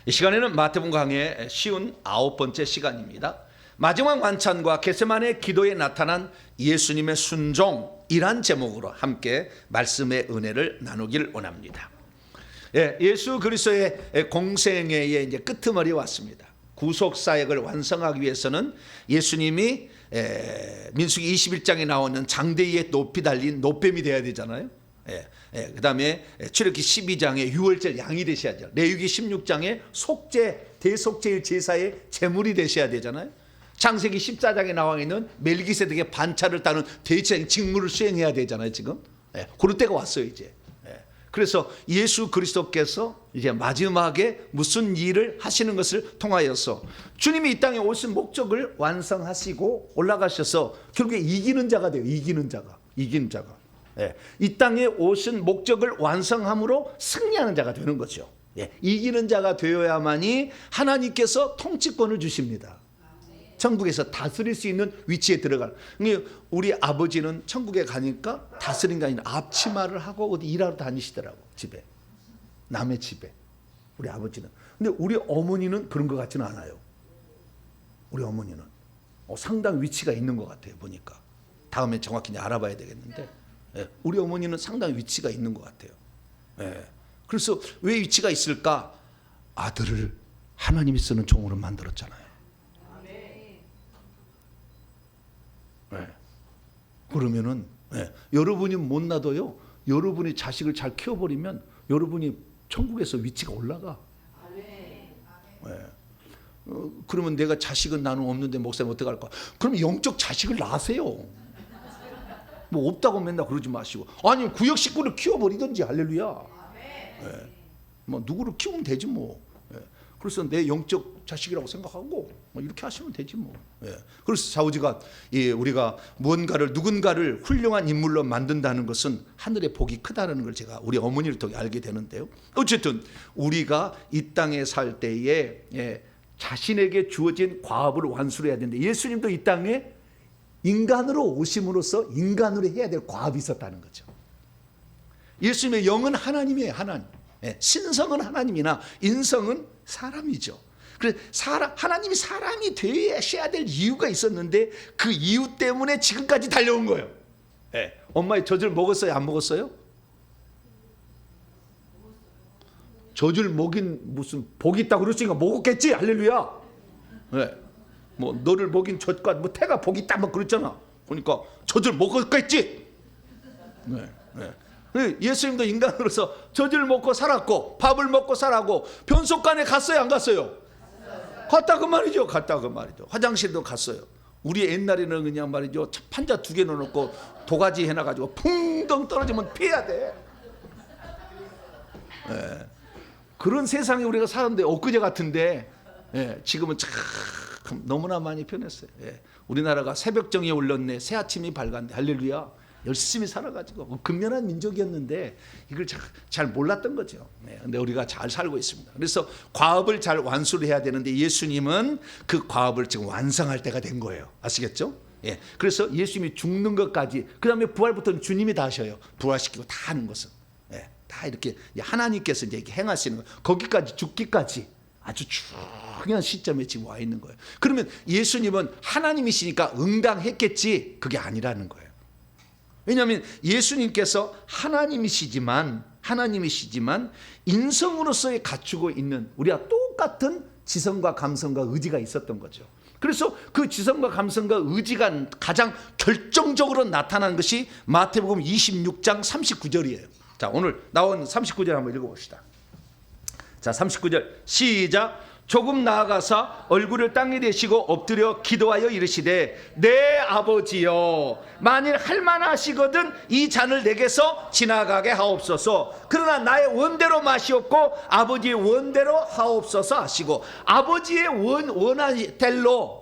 이 시간에는 마태복음 강의 쉬운 9번째 시간입니다. 마지막 만찬과 겟세마네 기도에 나타난 예수님의 순종이란 제목으로 함께 말씀의 은혜를 나누길 원합니다. 예수 그리스도의 공생애의 이제 끄트머리에 왔습니다. 구속 사역을 완성하기 위해서는 예수님이 민수기 21장에 나오는 장대위에 높이 달린 노뱀이 되어야 되잖아요. 그 다음에 출애굽기 12장에 유월절 양이 되셔야죠. 레위기 16장에 속죄 대속죄일 제사의 제물이 되셔야 되잖아요. 창세기 14장에 나와 있는 멜기세덱의 반차를 따는 대제사장 직무를 수행해야 되잖아요. 지금 그럴 때가 왔어요. 이제 그래서 예수 그리스도께서 이제 마지막에 무슨 일을 하시는 것을 통하여서 주님이 이 땅에 오신 목적을 완성하시고 올라가셔서 결국에 이기는 자가 돼요. 이기는 자가. 이 땅에 오신 목적을 완성함으로 승리하는 자가 되는 거죠. 이기는 자가 되어야만이 하나님께서 통치권을 주십니다. 천국에서 다스릴 수 있는 위치에 들어가는. 우리 아버지는 천국에 가니까 다스린 게 아니라 앞치마를 하고 어디 일하러 다니시더라고. 집에, 남의 집에. 우리 아버지는. 근데 우리 어머니는 그런 것 같지는 않아요. 우리 어머니는 상당 위치가 있는 것 같아요. 보니까 다음에 정확히 알아봐야 되겠는데 우리 어머니는 상당히 위치가 있는 것 같아요. 그래서 왜 위치가 있을까? 아들을 하나님이 쓰는 종으로 만들었잖아요. 그러면은 여러분이 못 놔둬요. 여러분이 자식을 잘 키워버리면 여러분이 천국에서 위치가 올라가. 그러면 내가 자식은 나는 없는데 목사님 어떡할까? 그럼 영적 자식을 낳으세요. 뭐 없다고 맨날 그러지 마시고, 아니 구역 식구를 키워버리든지. 할렐루야. 뭐 누구를 키우면 되지 뭐. 그래서 내 영적 자식이라고 생각하고 이렇게 하시면 되지 뭐. 그래서 좌우지가 우리가 무언가를 누군가를 훌륭한 인물로 만든다는 것은 하늘의 복이 크다는 걸 제가 우리 어머니를 통해 알게 되는데요. 어쨌든 우리가 이 땅에 살 때에 자신에게 주어진 과업을 완수를 해야 되는데 예수님도 이 땅에 인간으로 오심으로써 인간으로 해야 될 과업이 있었다는 거죠. 예수님의 영은 하나님이에요. 하나님. 신성은 하나님이나 인성은 사람이죠. 그래서 하나님이 사람이 되셔야 될 이유가 있었는데 그 이유 때문에 지금까지 달려온 거예요. 엄마의 젖을 먹었어요? 안 먹었어요? 젖을 먹인 무슨 복이 있다고 그랬으니까 먹었겠지. 할렐루야. 뭐 너를 먹인 젖과 뭐 태가 복이 있다 막 그랬잖아. 그러니까 젖을 먹었겠지. 예수님도 인간으로서 젖을 먹고 살았고 밥을 먹고 살았고 변속간에 갔어요? 안 갔어요? 갔다 그 말이죠. 화장실도 갔어요. 우리 옛날에는 그냥 말이죠, 판자 2개 넣어놓고 도가지 해놔가지고 풍덩 떨어지면 피해야 돼. 그런 세상에 우리가 사는데 엊그제 같은데 지금은 참 너무나 많이 변했어요. 우리나라가 새벽정에 올렸네, 새아침이 밝았네. 할렐루야. 열심히 살아가지고 근면한 민족이었는데 이걸 잘 몰랐던 거죠. 근데 우리가 잘 살고 있습니다. 그래서 과업을 잘 완수를 해야 되는데 예수님은 그 과업을 지금 완성할 때가 된 거예요. 아시겠죠? 그래서 예수님이 죽는 것까지, 그 다음에 부활부터는 주님이 다 하셔요. 부활시키고 다 하는 것은 다 이렇게 하나님께서 이제 행하시는 거예요. 거기까지 죽기까지 아주 중요한 시점에 지금 와 있는 거예요. 그러면 예수님은 하나님이시니까 응당했겠지, 그게 아니라는 거예요. 왜냐하면 예수님께서 하나님이시지만 인성으로서의 갖추고 있는 우리와 똑같은 지성과 감성과 의지가 있었던 거죠. 그래서 그 지성과 감성과 의지가 가장 결정적으로 나타난 것이 마태복음 26장 39절이에요. 자, 오늘 나온 39절 한번 읽어봅시다. 자, 39절 시작. 조금 나아가서 얼굴을 땅에 대시고 엎드려 기도하여 이르시되 내 아버지여, 만일 할만하시거든 이 잔을 내게서 지나가게 하옵소서. 그러나 나의 원대로 마시옵고 아버지의 원대로 하옵소서 하시고, 아버지의 원하다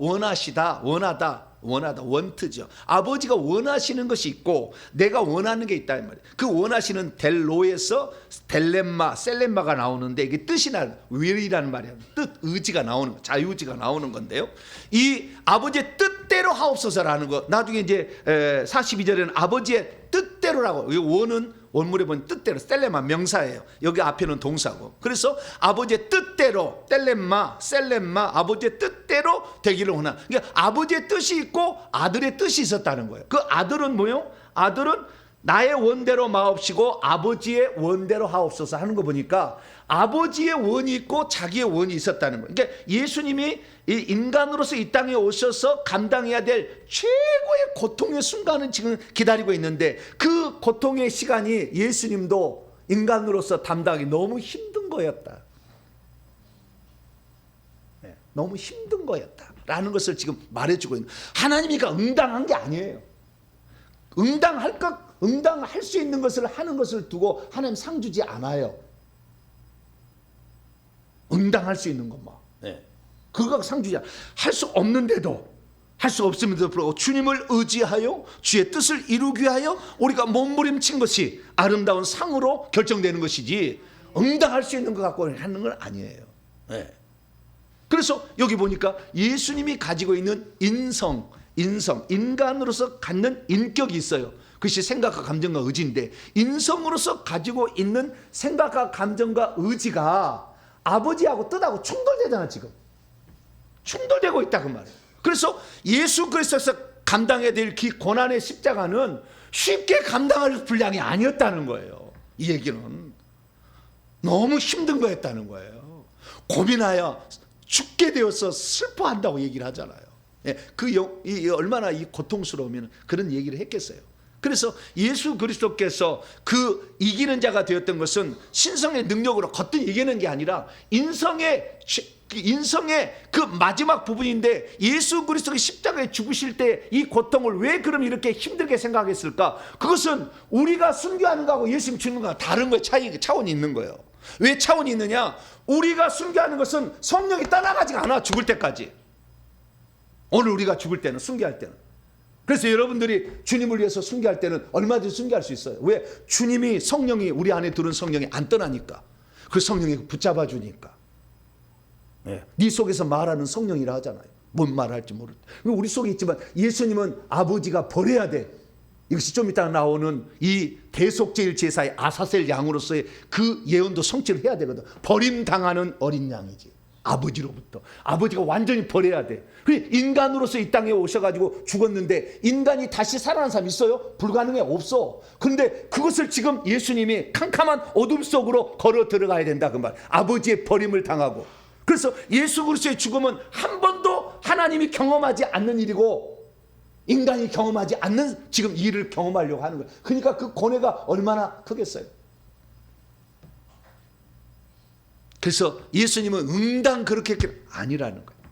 원트죠. 아버지가 원하시는 것이 있고 내가 원하는 게 있다 이 말이에요. 그 원하시는 델로에서 셀렘마가 나오는데 이게 뜻이 will이라는 말이에요. 뜻, 의지가 나오는 거, 자유의지가 나오는 건데요. 이 아버지의 뜻대로 하옵소서라는 거, 나중에 이제 42절에는 아버지의 뜻대로라고, 원은 원문에 보면 뜻대로, 셀레마 명사예요. 여기 앞에는 동사고. 그래서 아버지의 뜻대로, 셀렘마 아버지의 뜻대로 되기를 원하는. 그러니까 아버지의 뜻이 있고 아들의 뜻이 있었다는 거예요. 그 아들은 뭐요? 아들은 나의 원대로 마옵시고 아버지의 원대로 하옵소서 하는 거 보니까 아버지의 원이 있고 자기의 원이 있었다는 거예요. 그러니까 예수님이 이 인간으로서 이 땅에 오셔서 감당해야 될 최고의 고통의 순간은 지금 기다리고 있는데, 그 고통의 시간이 예수님도 인간으로서 담당이 너무 힘든 거였다. 네, 너무 힘든 거였다라는 것을 지금 말해주고 있는. 하나님이가 응당한 게 아니에요. 응당할 수 있는 것을 하는 것을 두고 하나님 상 주지 않아요. 응당할 수 있는 것만. 네. 그거 상 주지 않아요. 할 수 없는데도, 할 수 없음에도 불구하고 주님을 의지하여 주의 뜻을 이루기 위하여 우리가 몸부림친 것이 아름다운 상으로 결정되는 것이지, 응당할 수 있는 것 갖고 하는 건 아니에요. 네. 그래서 여기 보니까 예수님이 가지고 있는 인간으로서 갖는 인격이 있어요. 그것이 생각과 감정과 의지인데, 인성으로서 가지고 있는 생각과 감정과 의지가 아버지하고 뜻하고 충돌되잖아. 지금 충돌되고 있다 그 말이에요. 그래서 예수 그리스도에서 감당해야 될 그 고난의 십자가는 쉽게 감당할 분량이 아니었다는 거예요. 이 얘기는 너무 힘든 거였다는 거예요. 고민하여 죽게 되어서 슬퍼한다고 얘기를 하잖아요. 예, 얼마나 이 고통스러우면 그런 얘기를 했겠어요. 그래서 예수 그리스도께서 그 이기는 자가 되었던 것은 신성의 능력으로 겉은 이기는 게 아니라 인성의 그 마지막 부분인데, 예수 그리스도가 십자가에 죽으실 때 이 고통을 왜 그럼 이렇게 힘들게 생각했을까? 그것은 우리가 순교하는 거하고 예수님 죽는 거하고 다른 거에 차원이 있는 거예요. 왜 차원이 있느냐? 우리가 순교하는 것은 성령이 떠나가지가 않아. 죽을 때까지. 오늘 우리가 죽을 때는, 순교할 때는. 그래서 여러분들이 주님을 위해서 순교할 때는 얼마든지 순교할 수 있어요. 왜? 주님이, 성령이, 우리 안에 들은 성령이 안 떠나니까. 그 성령이 붙잡아 주니까. 네 속에서 말하는 성령이라 하잖아요. 뭔 말할지 모를 때. 우리 속에 있지만 예수님은 아버지가 버려야 돼. 이것이 좀 이따 나오는 이 대속제일 제사의 아사셀 양으로서의 그 예언도 성취를 해야 되거든. 버림당하는 어린 양이지. 아버지로부터. 아버지가 완전히 버려야 돼. 인간으로서 이 땅에 오셔가지고 죽었는데 인간이 다시 살아난 사람 있어요? 불가능해. 없어. 그런데 그것을 지금 예수님이 캄캄한 어둠 속으로 걸어 들어가야 된다 그 말. 아버지의 버림을 당하고. 그래서 예수 그리스도의 죽음은 한 번도 하나님이 경험하지 않는 일이고 인간이 경험하지 않는 지금 일을 경험하려고 하는 거예요. 그러니까 그 고뇌가 얼마나 크겠어요. 그래서 예수님은 응당 그렇게 아니라는 거예요.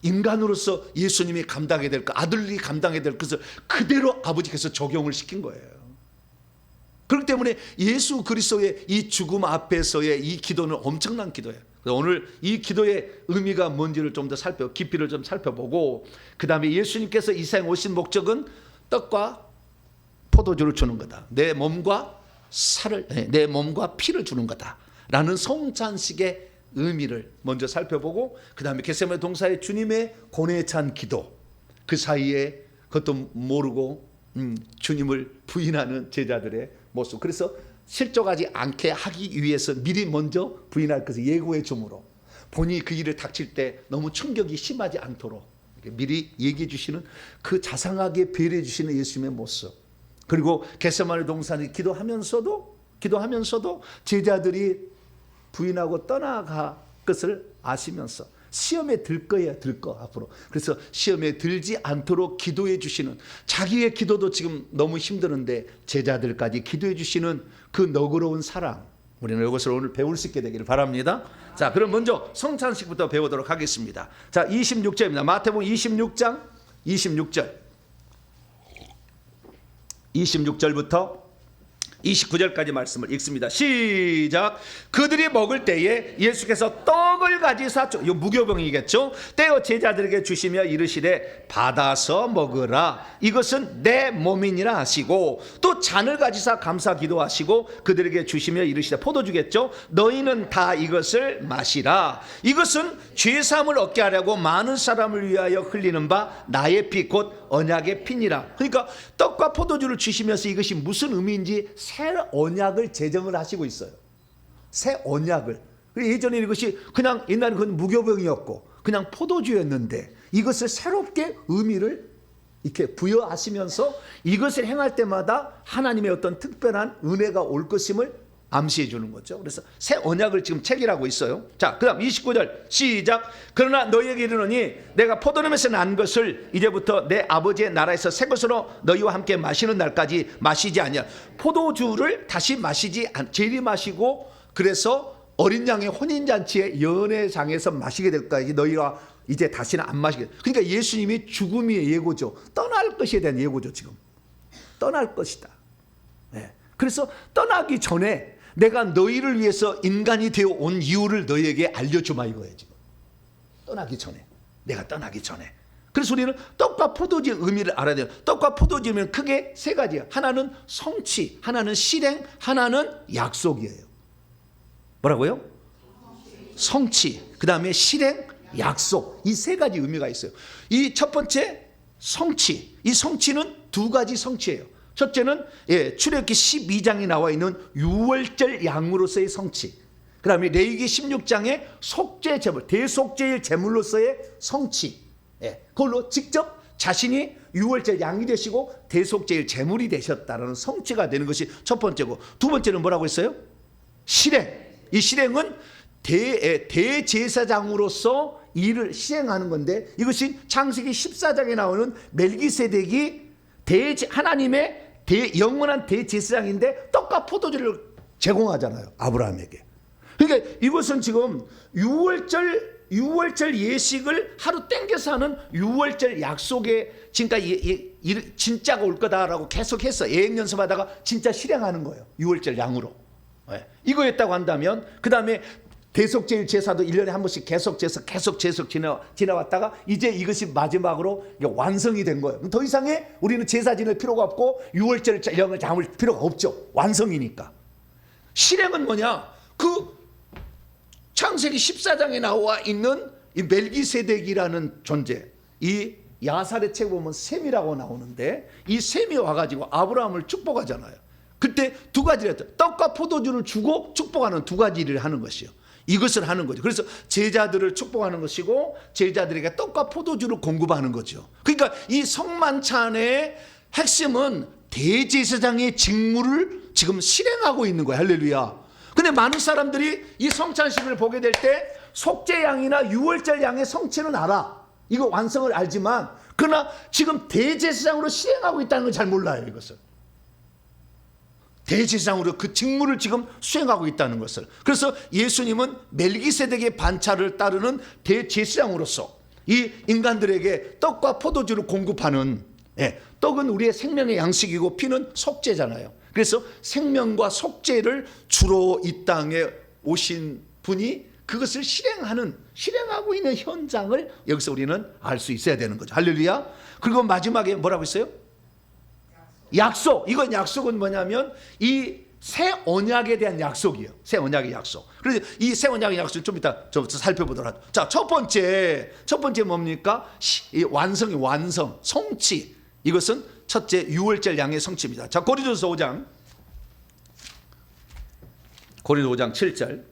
인간으로서 예수님이 감당해야 될 것, 아들이 감당해야 될 것을 그대로 아버지께서 적용을 시킨 거예요. 그렇기 때문에 예수 그리스도의 이 죽음 앞에서의 이 기도는 엄청난 기도예요. 오늘 이 기도의 의미가 뭔지를 좀 더 깊이를 좀 살펴보고, 그 다음에 예수님께서 이 세상에 오신 목적은 떡과 포도주를 주는 거다. 내 몸과 피를 주는 거다 라는 성찬식의 의미를 먼저 살펴보고, 그 다음에 겟세마네 동산의 주님의 고뇌에 찬 기도, 그 사이에 그것도 모르고 주님을 부인하는 제자들의 모습. 그래서 실족하지 않게 하기 위해서 미리 먼저 부인할 것을 예고해 주므로 본인이 그 일을 닥칠 때 너무 충격이 심하지 않도록 미리 얘기해 주시는, 그 자상하게 배려해 주시는 예수님의 모습. 그리고 겟세마네 동산에 기도하면서도 제자들이 부인하고 떠나갈 것을 아시면서 시험에 들 거예요. 앞으로. 그래서 시험에 들지 않도록 기도해 주시는, 자기의 기도도 지금 너무 힘드는데 제자들까지 기도해 주시는 그 너그러운 사랑, 우리는 이것을 오늘 배울 수 있게 되기를 바랍니다. 자, 그럼 먼저 성찬식부터 배우도록 하겠습니다. 자, 26절입니다. 마태복음 26장 26절부터 29절까지 말씀을 읽습니다. 시작. 그들이 먹을 때에 예수께서 떡을 가지사, 이거 무교병이겠죠, 떼어 제자들에게 주시며 이르시되 받아서 먹으라, 이것은 내 몸이니라 하시고, 또 잔을 가지사 감사 기도하시고 그들에게 주시며 이르시되, 포도주겠죠, 너희는 다 이것을 마시라, 이것은 죄사함을 얻게 하려고 많은 사람을 위하여 흘리는 바 나의 피 곧 언약의 피니라. 그러니까 떡과 포도주를 주시면서 이것이 무슨 의미인지 새 언약을 제정을 하시고 있어요. 새 언약을. 예전에 이것이 그냥 옛날에 그건 무교병이었고 그냥 포도주였는데 이것을 새롭게 의미를 이렇게 부여하시면서 이것을 행할 때마다 하나님의 어떤 특별한 은혜가 올 것임을 암시해 주는 거죠. 그래서 새 언약을 지금 체결하고 있어요. 자, 그다음 29절 시작. 그러나 너희에게 이르노니 내가 포도나무에서 난 것을 이제부터 내 아버지의 나라에서 새 것으로 너희와 함께 마시는 날까지 마시지 아니하. 포도주를 다시 마시지 재림하시고 그래서 어린 양의 혼인잔치의 연회장에서 마시게 될 까지 너희가 이제 다시는 안 마시게. 그러니까 예수님이 죽음의 예고죠. 떠날 것에 대한 예고죠. 지금 떠날 것이다. 네. 그래서 떠나기 전에 내가 너희를 위해서 인간이 되어 온 이유를 너희에게 알려주마 이거예요. 지금 떠나기 전에, 내가 떠나기 전에. 그래서 우리는 떡과 포도주의 의미를 알아야 돼요. 떡과 포도주면 크게 세 가지예요. 하나는 성취, 하나는 실행, 하나는 약속이에요. 뭐라고요? 성취, 그 다음에 실행, 약속. 이 세 가지 의미가 있어요. 이 첫 번째 성취, 이 성취는 두 가지 성취예요. 첫째는 출애굽기 12장에 나와 있는 유월절 양으로서의 성취. 그 다음에 레위기 16장의 속죄 제물, 대속죄의 제물로서의 성취. 그걸로 직접 자신이 유월절 양이 되시고 대속죄의 제물이 되셨다는 성취가 되는 것이 첫 번째고, 두 번째는 뭐라고 했어요? 실행. 이 실행은 대제사장으로서 일을 실행하는 건데, 이것이 창세기 14장에 나오는 멜기세덱이 하나님의 영원한 대제사장인데 떡과 포도주를 제공하잖아요, 아브라함에게. 그러니까 이것은 지금 유월절 예식을 하루 땡겨서 하는 유월절 약속에 진짜가 올 거다라고 계속해서 예행 연습하다가 진짜 실행하는 거예요, 유월절 양으로. 이거였다고 한다면 그 다음에 대속죄일 제사도 1년에 한 번씩 계속 지나왔다가 이제 이것이 마지막으로 완성이 된 거예요. 더 이상의 우리는 제사 지낼 필요가 없고 유월절 양을 잡을 필요가 없죠. 완성이니까. 실행은 뭐냐? 그 창세기 14장에 나와 있는 이 멜기세덱이라는 존재, 이 야살의 책 보면 셈이라고 나오는데 이 셈이 와가지고 아브라함을 축복하잖아요. 그때 두 가지를 했죠. 떡과 포도주를 주고 축복하는 두 가지 일을 하는 것이요. 이것을 하는 거죠. 그래서 제자들을 축복하는 것이고 제자들에게 떡과 포도주를 공급하는 거죠. 그러니까 이 성만찬의 핵심은 대제사장의 직무를 지금 실행하고 있는 거예요. 할렐루야. 근데 많은 사람들이 이 성찬식을 보게 될 때 속죄양이나 유월절 양의 성취는 알아. 이거 완성을 알지만 그러나 지금 대제사장으로 실행하고 있다는 걸 잘 몰라요. 이것을. 대제사장으로 그 직무를 지금 수행하고 있다는 것을. 그래서 예수님은 멜기세덱의 반차를 따르는 대제사장으로서 이 인간들에게 떡과 포도주를 공급하는, 떡은 우리의 생명의 양식이고 피는 속죄잖아요. 그래서 생명과 속죄를 주로 이 땅에 오신 분이 그것을 실행하고 있는 현장을 여기서 우리는 알 수 있어야 되는 거죠. 할렐루야. 그리고 마지막에 뭐라고 했어요? 약속. 이건 약속은 뭐냐면 이 새 언약에 대한 약속이에요. 새 언약의 약속. 그래서 이 새 언약의 약속을 좀 이따 살펴보도록 하죠. 자, 첫 번째 뭡니까? 완성, 성취. 이것은 첫째 유월절 양의 성취입니다. 자, 고린도서 5장 7절.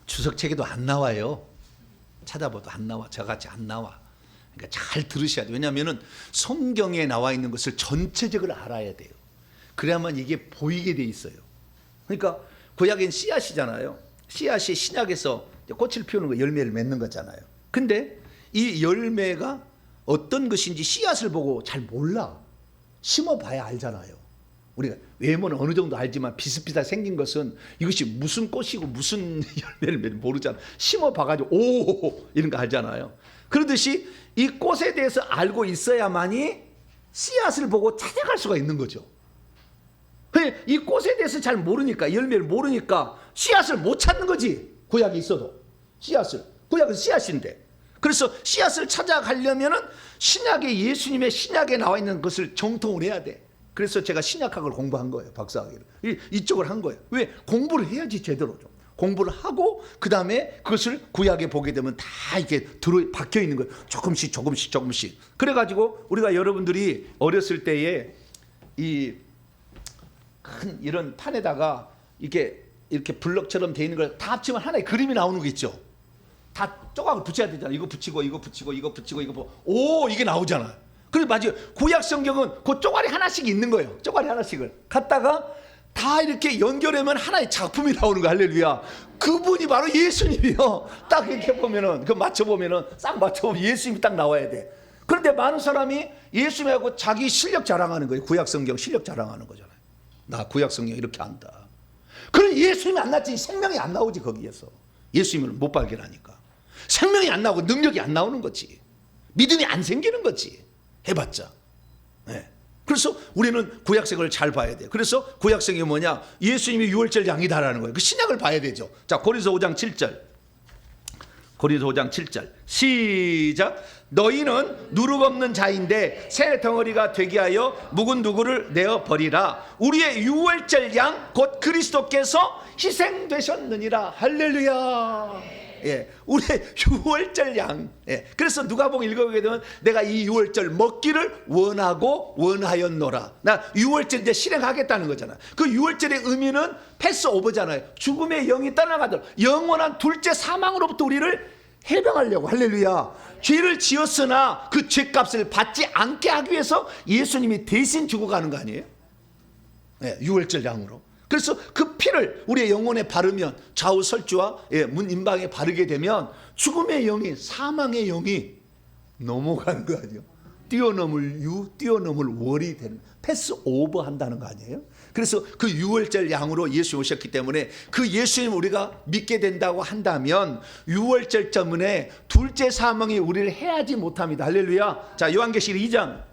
주석책에도 안 나와요. 찾아봐도 안 나와. 저같이 안 나와. 그러니까 잘 들으셔야 돼요. 왜냐하면 성경에 나와 있는 것을 전체적으로 알아야 돼요. 그래야만 이게 보이게 돼 있어요. 그러니까 구약엔 씨앗이잖아요. 씨앗이 신약에서 꽃을 피우는 거, 열매를 맺는 거잖아요. 근데 이 열매가 어떤 것인지 씨앗을 보고 잘 몰라. 심어봐야 알잖아요. 우리가 외모는 어느 정도 알지만 비슷비슷하게 생긴 것은 이것이 무슨 꽃이고 무슨 열매를 모르잖아. 심어봐가지고 오 이런 거 알잖아요. 그러듯이 이 꽃에 대해서 알고 있어야만이 씨앗을 보고 찾아갈 수가 있는 거죠. 이 꽃에 대해서 잘 모르니까, 열매를 모르니까 씨앗을 못 찾는 거지. 구약이 있어도 구약은 씨앗인데. 그래서 씨앗을 찾아가려면은 신약의 예수님의 신약에 나와 있는 것을 정통을 해야 돼. 그래서 제가 신약학을 공부한 거예요. 박사학위를. 이쪽을 한 거예요. 왜? 공부를 해야지 제대로 좀. 공부를 하고 그 다음에 그것을 구약에 보게 되면 다 이렇게 박혀 있는 거예요. 조금씩. 그래가지고 우리가 여러분들이 어렸을 때에 이 큰 이런 판에다가 이렇게 블럭처럼 돼 있는 걸 다 합치면 하나의 그림이 나오는 거 있죠. 다 조각을 붙여야 되잖아. 이거 붙이고 오, 이게 나오잖아. 그래서 맞아요. 구약 성경은 그 쪼가리 하나씩 있는 거예요. 쪼가리 하나씩을 갖다가 다 이렇게 연결하면 하나의 작품이 나오는 거야. 할렐루야. 그분이 바로 예수님이요. 딱 이렇게 보면은 그 맞춰보면은 싹 맞춰보면 예수님이 딱 나와야 돼. 그런데 많은 사람이 예수님하고 자기 실력 자랑하는 거예요. 구약 성경 실력 자랑하는 거잖아요. 나 구약 성경 이렇게 안다. 그럼 예수님이 안 났지 생명이 안 나오지. 거기에서 예수님을 못 발견하니까 생명이 안 나오고 능력이 안 나오는 거지. 믿음이 안 생기는 거지. 해봤자. 네. 그래서 우리는 구약성경을 잘 봐야 돼요. 그래서 구약성경이 뭐냐? 예수님이 유월절 양이다라는 거예요. 그 신약을 봐야 되죠. 자, 고린도서 5장 7절. 고린도서 5장 7절. 시작. 너희는 누룩 없는 자인데 새 덩어리가 되게 하여 묵은 누구를 내어 버리라. 우리의 유월절 양 곧 그리스도께서 희생되셨느니라. 할렐루야. 예, 우리의 유월절 양. 예, 그래서 누가복음 읽어보게 되면 내가 이 유월절 먹기를 원하고 원하였노라. 나 유월절 이제 실행하겠다는 거잖아. 그 유월절의 의미는 패스오버잖아요. 죽음의 영이 떠나가도록 영원한 둘째 사망으로부터 우리를 해방하려고. 할렐루야. 죄를 지었으나 그 죄값을 받지 않게 하기 위해서 예수님이 대신 죽어가는 거 아니에요? 네, 유월절 양으로. 그래서 그 피를 우리의 영혼에 바르면 좌우 설주와 문 임방에 바르게 되면 죽음의 영이 사망의 영이 넘어가는 거 아니에요? 뛰어넘을 뛰어넘을 월이 되는 패스 오버 한다는 거 아니에요? 그래서 그 유월절 양으로 예수 오셨기 때문에 그 예수님 우리가 믿게 된다고 한다면 유월절 때문에 둘째 사망이 우리를 해하지 못합니다. 할렐루야. 자, 요한계시록 2장.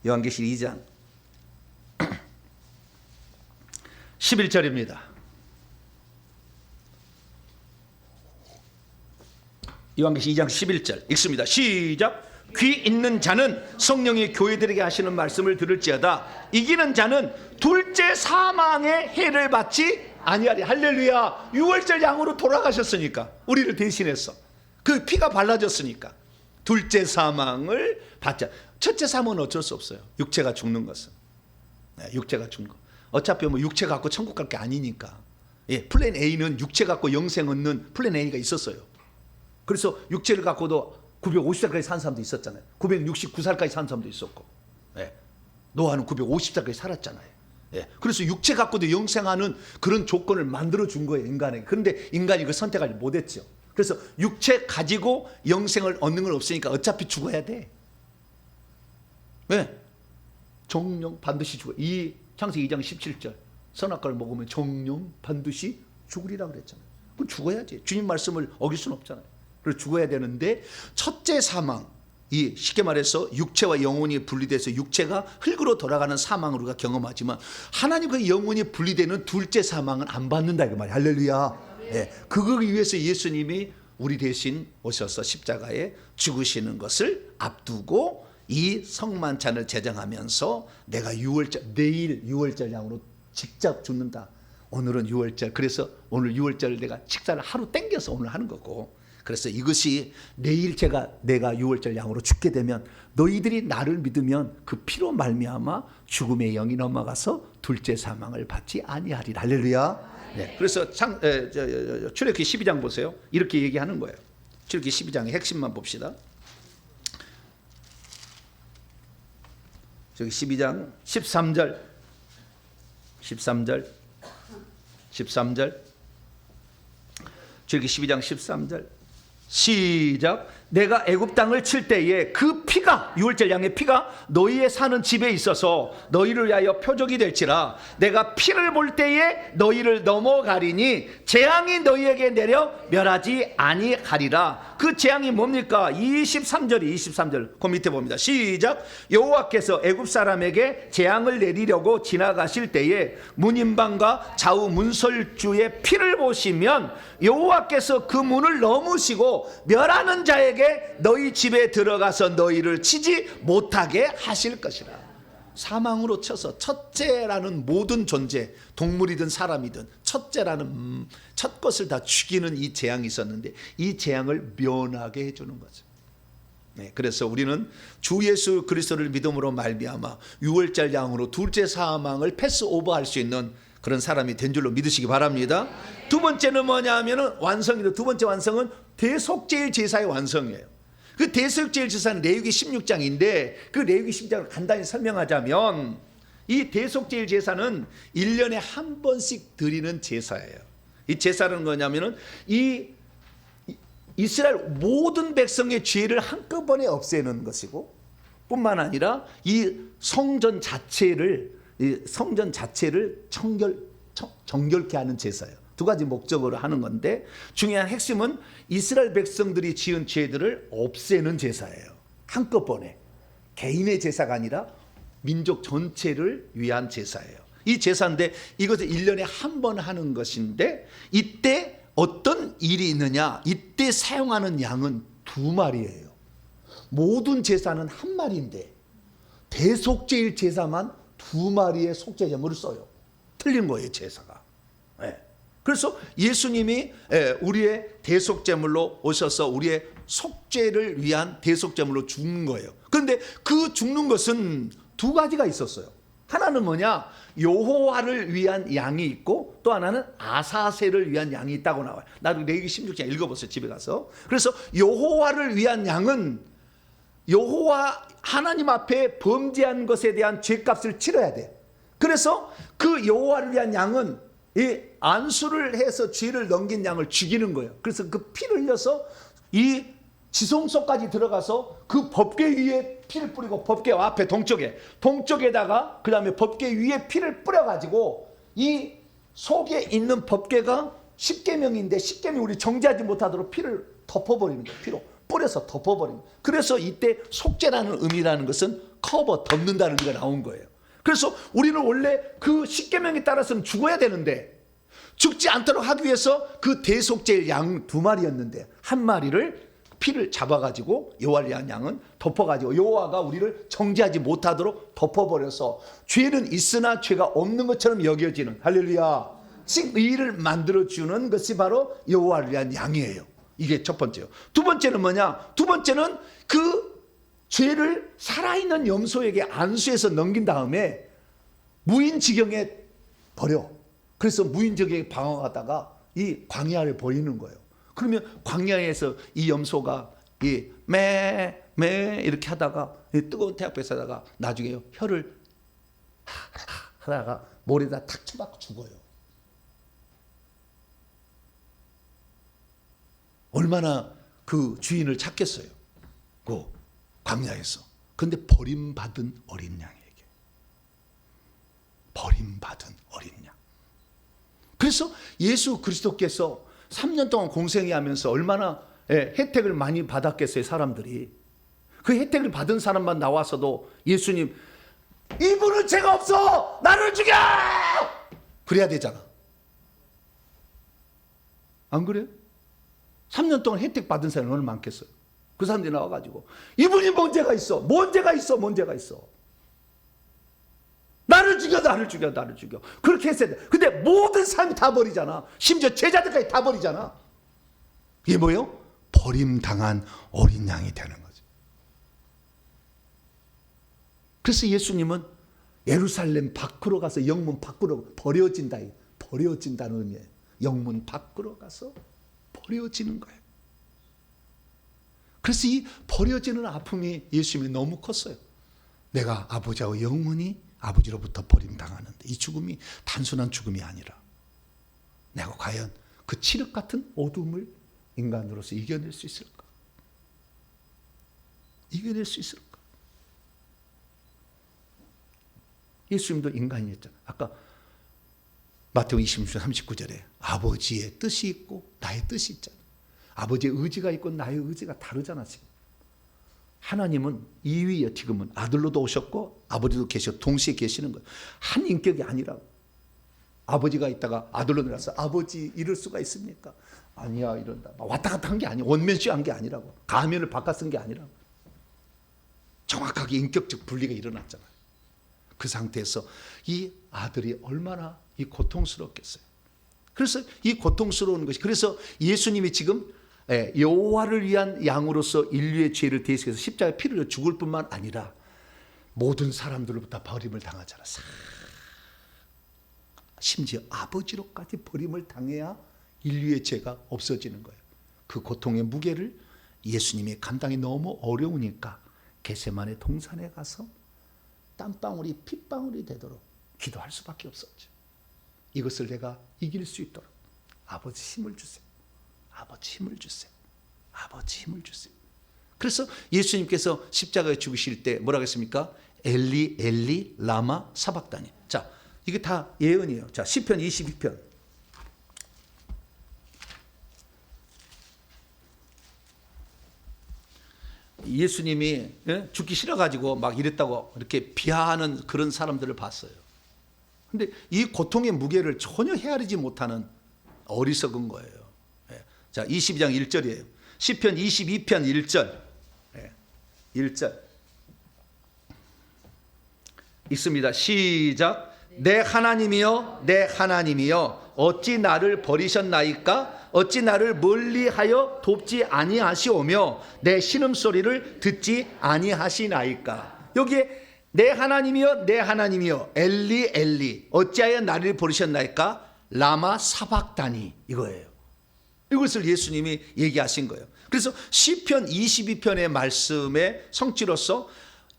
요한계시록 2장 11절입니다. 요한계시록 2장 11절 읽습니다. 시작. 귀 있는 자는 성령이 교회들에게 하시는 말씀을 들을지어다. 이기는 자는 둘째 사망의 해를 받지 아니하리. 할렐루야. 유월절 양으로 돌아가셨으니까 우리를 대신해서 그 피가 발라졌으니까 둘째 사망을 받자. 첫째 사망은 어쩔 수 없어요. 육체가 죽는 것은. 네, 육체가 죽는 것. 어차피 뭐 육체 갖고 천국 갈 게 아니니까. 예, 플랜 A는 육체 갖고 영생 얻는 플랜 A가 있었어요. 그래서 육체를 갖고도 950살까지 산 사람도 있었잖아요. 969살까지 산 사람도 있었고. 예, 노아는 950살까지 살았잖아요. 예, 그래서 육체 갖고도 영생하는 그런 조건을 만들어 준 거예요, 인간에게. 그런데 인간이 그 선택하지 못했죠. 그래서 육체 가지고 영생을 얻는 건 없으니까 어차피 죽어야 돼. 왜? 정령 반드시 죽어. 이 창세기 2장 17절 선악과를 먹으면 정령 반드시 죽으리라 그랬잖아요. 그럼 죽어야지. 주님 말씀을 어길 수는 없잖아요. 그래서 죽어야 되는데 첫째 사망, 이 쉽게 말해서 육체와 영혼이 분리돼서 육체가 흙으로 돌아가는 사망을 우리가 경험하지만 하나님과 영혼이 분리되는 둘째 사망은 안 받는다 이거 말이야. 할렐루야. 예, 그거기 위해서 예수님이 우리 대신 오셔서 십자가에 죽으시는 것을 앞두고 이 성만찬을 제정하면서 내가 내일 유월절 양으로 직접 죽는다. 오늘은 유월절. 그래서 오늘 유월절 내가 식사를 하루 땡겨서 오늘 하는 거고. 그래서 이것이 내일 내가 유월절 양으로 죽게 되면 너희들이 나를 믿으면 그 피로 말미암아 죽음의 영이 넘어가서 둘째 사망을 받지 아니하리라. 할렐루야. 네, 그래서 출애굽기 12장 보세요. 이렇게 얘기하는 거예요. 출애굽기 12장의 핵심만 봅시다. 저기 12장 13절 출애굽기 12장 13절 시작. 내가 애굽 땅을 칠 때에 그 피가 유월절 양의 피가 너희의 사는 집에 있어서 너희를 위하여 표적이 될지라. 내가 피를 볼 때에 너희를 넘어가리니 재앙이 너희에게 내려 멸하지 아니하리라. 그 재앙이 뭡니까? 23절 그 밑에 봅니다. 시작. 여호와께서 애굽 사람에게 재앙을 내리려고 지나가실 때에 문임방과 좌우 문설주의 피를 보시면 여호와께서 그 문을 넘으시고 멸하는 자에게 너희 집에 들어가서 너희를 치지 못하게 하실 것이라. 사망으로 쳐서 첫째라는 모든 존재, 동물이든 사람이든 첫째라는 첫 것을 다 죽이는 이 재앙이 있었는데 이 재앙을 면하게 해주는 거죠. 네, 그래서 우리는 주 예수 그리스도를 믿음으로 말미암아 유월절 양으로 둘째 사망을 패스오버할 수 있는 그런 사람이 된 줄로 믿으시기 바랍니다. 두 번째는 뭐냐 하면은 완성이다. 두 번째 완성은 대속제일 제사의 완성이에요. 그 대속제일 제사는 레위기 16장인데 그 레위기 16장을 간단히 설명하자면 이 대속제일 제사는 1년에 한 번씩 드리는 제사예요. 이 제사는 뭐냐면은 이 이스라엘 모든 백성의 죄를 한꺼번에 없애는 것이고 뿐만 아니라 이 성전 자체를 정결케 하는 제사예요. 두 가지 목적으로 하는 건데 중요한 핵심은 이스라엘 백성들이 지은 죄들을 없애는 제사예요. 한꺼번에 개인의 제사가 아니라 민족 전체를 위한 제사예요. 이 제사인데 이것을 1년에 한 번 하는 것인데 이때 어떤 일이 있느냐, 이때 사용하는 양은 2마리예요. 모든 제사는 한 마리인데 대속제일 제사만 2마리의 속죄제물을 써요. 틀린 거예요, 제사가. 네. 그래서 예수님이 우리의 대속제물로 오셔서 우리의 속죄를 위한 대속제물로 죽는 거예요. 그런데 그 죽는 것은 2가지가 있었어요. 하나는 뭐냐, 여호와를 위한 양이 있고 또 하나는 아사셀을 위한 양이 있다고 나와요. 나도 레위기 16장 읽어보세요, 집에 가서. 그래서 여호와를 위한 양은 여호와 하나님 앞에 범죄한 것에 대한 죄값을 치러야 돼. 그래서 그 여호와를 위한 양은 이 안수를 해서 죄를 넘긴 양을 죽이는 거예요. 그래서 그 피를 흘려서 이 지성소까지 들어가서 그 법궤 위에 피를 뿌리고 법궤 앞에 동쪽에다가 그 다음에 법궤 위에 피를 뿌려가지고 이 속에 있는 법궤가 십계명인데 십계명 우리 정죄하지 못하도록 피를 덮어버리는 거예요. 피로 뿌려서 덮어버리는 거예요. 그래서 이때 속죄라는 의미라는 것은 덮는다는 의미가 나온 거예요. 그래서 우리는 원래 그 십계명에 따라서는 죽어야 되는데 죽지 않도록 하기 위해서 그 대속제일 양 2마리였는데 한 마리를 피를 잡아가지고 여호와를 위한 양은 덮어가지고 여호와가 우리를 정죄하지 못하도록 덮어버려서 죄는 있으나 죄가 없는 것처럼 여겨지는, 할렐루야, 의를 만들어주는 것이 바로 여호와를 위한 양이에요. 이게 첫 번째요. 두 번째는 뭐냐, 두 번째는 그 죄를 살아있는 염소에게 안수해서 넘긴 다음에 무인지경에 버려. 그래서 무인지경에 방황하다가 이 광야를 버리는 거예요. 그러면 광야에서 이 염소가 매 이렇게 하다가 뜨거운 태양 앞에 서다가 나중에 혀를 하다가 모래에다 탁 쳐박고 죽어요. 얼마나 그 주인을 찾겠어요, 그 광야에서. 근데 버림받은 어린 양에게, 버림받은 어린 양. 그래서 예수 그리스도께서 3년 동안 공생이 하면서 얼마나 혜택을 많이 받았겠어요, 사람들이. 그 혜택을 받은 사람만 나와서도 예수님, 이분은 죄가 없어, 나를 죽여! 그래야 되잖아. 안 그래요? 3년 동안 혜택 받은 사람이 얼마나 많겠어요. 그 사람들이 나와가지고 이분이 뭔 죄가 있어, 뭔 죄가 있어, 뭔 죄가 있어, 나를 죽여, 나를 죽여, 나를 죽여. 그렇게 했어야 돼. 근데 모든 사람이 다 버리잖아. 심지어 제자들까지 다 버리잖아. 이게 뭐예요? 버림당한 어린 양이 되는 거죠. 그래서 예수님은 예루살렘 밖으로 가서 영문 밖으로 버려진다는 의미예요. 영문 밖으로 가서 버려지는 거예요. 그래서 이 버려지는 아픔이 예수님이 너무 컸어요. 내가 아버지하고 영원히 아버지로부터 버림당하는데 이 죽음이 단순한 죽음이 아니라 내가 과연 그 칠흑 같은 어둠을 인간으로서 이겨낼 수 있을까? 이겨낼 수 있을까? 예수님도 인간이었잖아요. 아까 마태복음 26장 39절에 아버지의 뜻이 있고 나의 뜻이 있잖아. 아버지의 의지가 있고 나의 의지가 다르잖아. 지금 하나님은 2위예요. 지금은 아들로도 오셨고 아버지도 계시고 동시에 계시는 거예요. 한 인격이 아니라고. 아버지가 있다가 아들로 내려서 아버지 이럴 수가 있습니까? 아니야 이런다. 왔다 갔다 한 게 아니야. 원맨쇼 한 게 아니라고. 가면을 바꿔 쓴 게 아니라고. 정확하게 인격적 분리가 일어났잖아요. 그 상태에서 이 아들이 얼마나 이 고통스럽겠어요. 그래서 이 고통스러운 것이, 그래서 예수님이 지금 여호와를 위한 양으로서 인류의 죄를 대속해서 십자가에 피를 흘려 죽을 뿐만 아니라 모든 사람들로부터 버림을 당하잖아. 심지어 아버지로까지 버림을 당해야 인류의 죄가 없어지는 거예요. 그 고통의 무게를 예수님이 감당이 너무 어려우니까 겟세마네 동산에 가서 땀방울이 핏방울이 되도록 기도할 수밖에 없었죠. 이것을 내가 이길 수 있도록 아버지 힘을 주세요. 아버지 힘을 주세요. 아버지 힘을 주세요. 그래서 예수님께서 십자가에 죽으실 때 뭐라고 했습니까? 엘리 엘리 라마 사박다니. 자, 이게 다 예언이에요. 자, 시편 22편. 예수님이 죽기 싫어가지고 막 이랬다고 이렇게 비하하는 그런 사람들을 봤어요. 근데 이 고통의 무게를 전혀 헤아리지 못하는 어리석은 거예요. 자, 22장 1절이에요. 시편 22편 1절. 1절. 읽습니다. 시작. 내 하나님이여, 내 하나님이여, 어찌 나를 버리셨나이까? 어찌 나를 멀리하여 돕지 아니하시오며 내 신음소리를 듣지 아니하시나이까? 여기에 내 하나님이여, 내 하나님이여, 엘리 엘리, 어찌하여 나를 버리셨나이까? 라마 사박다니, 이거예요. 이것을 예수님이 얘기하신 거예요. 그래서 시편 22편의 말씀의 성취로서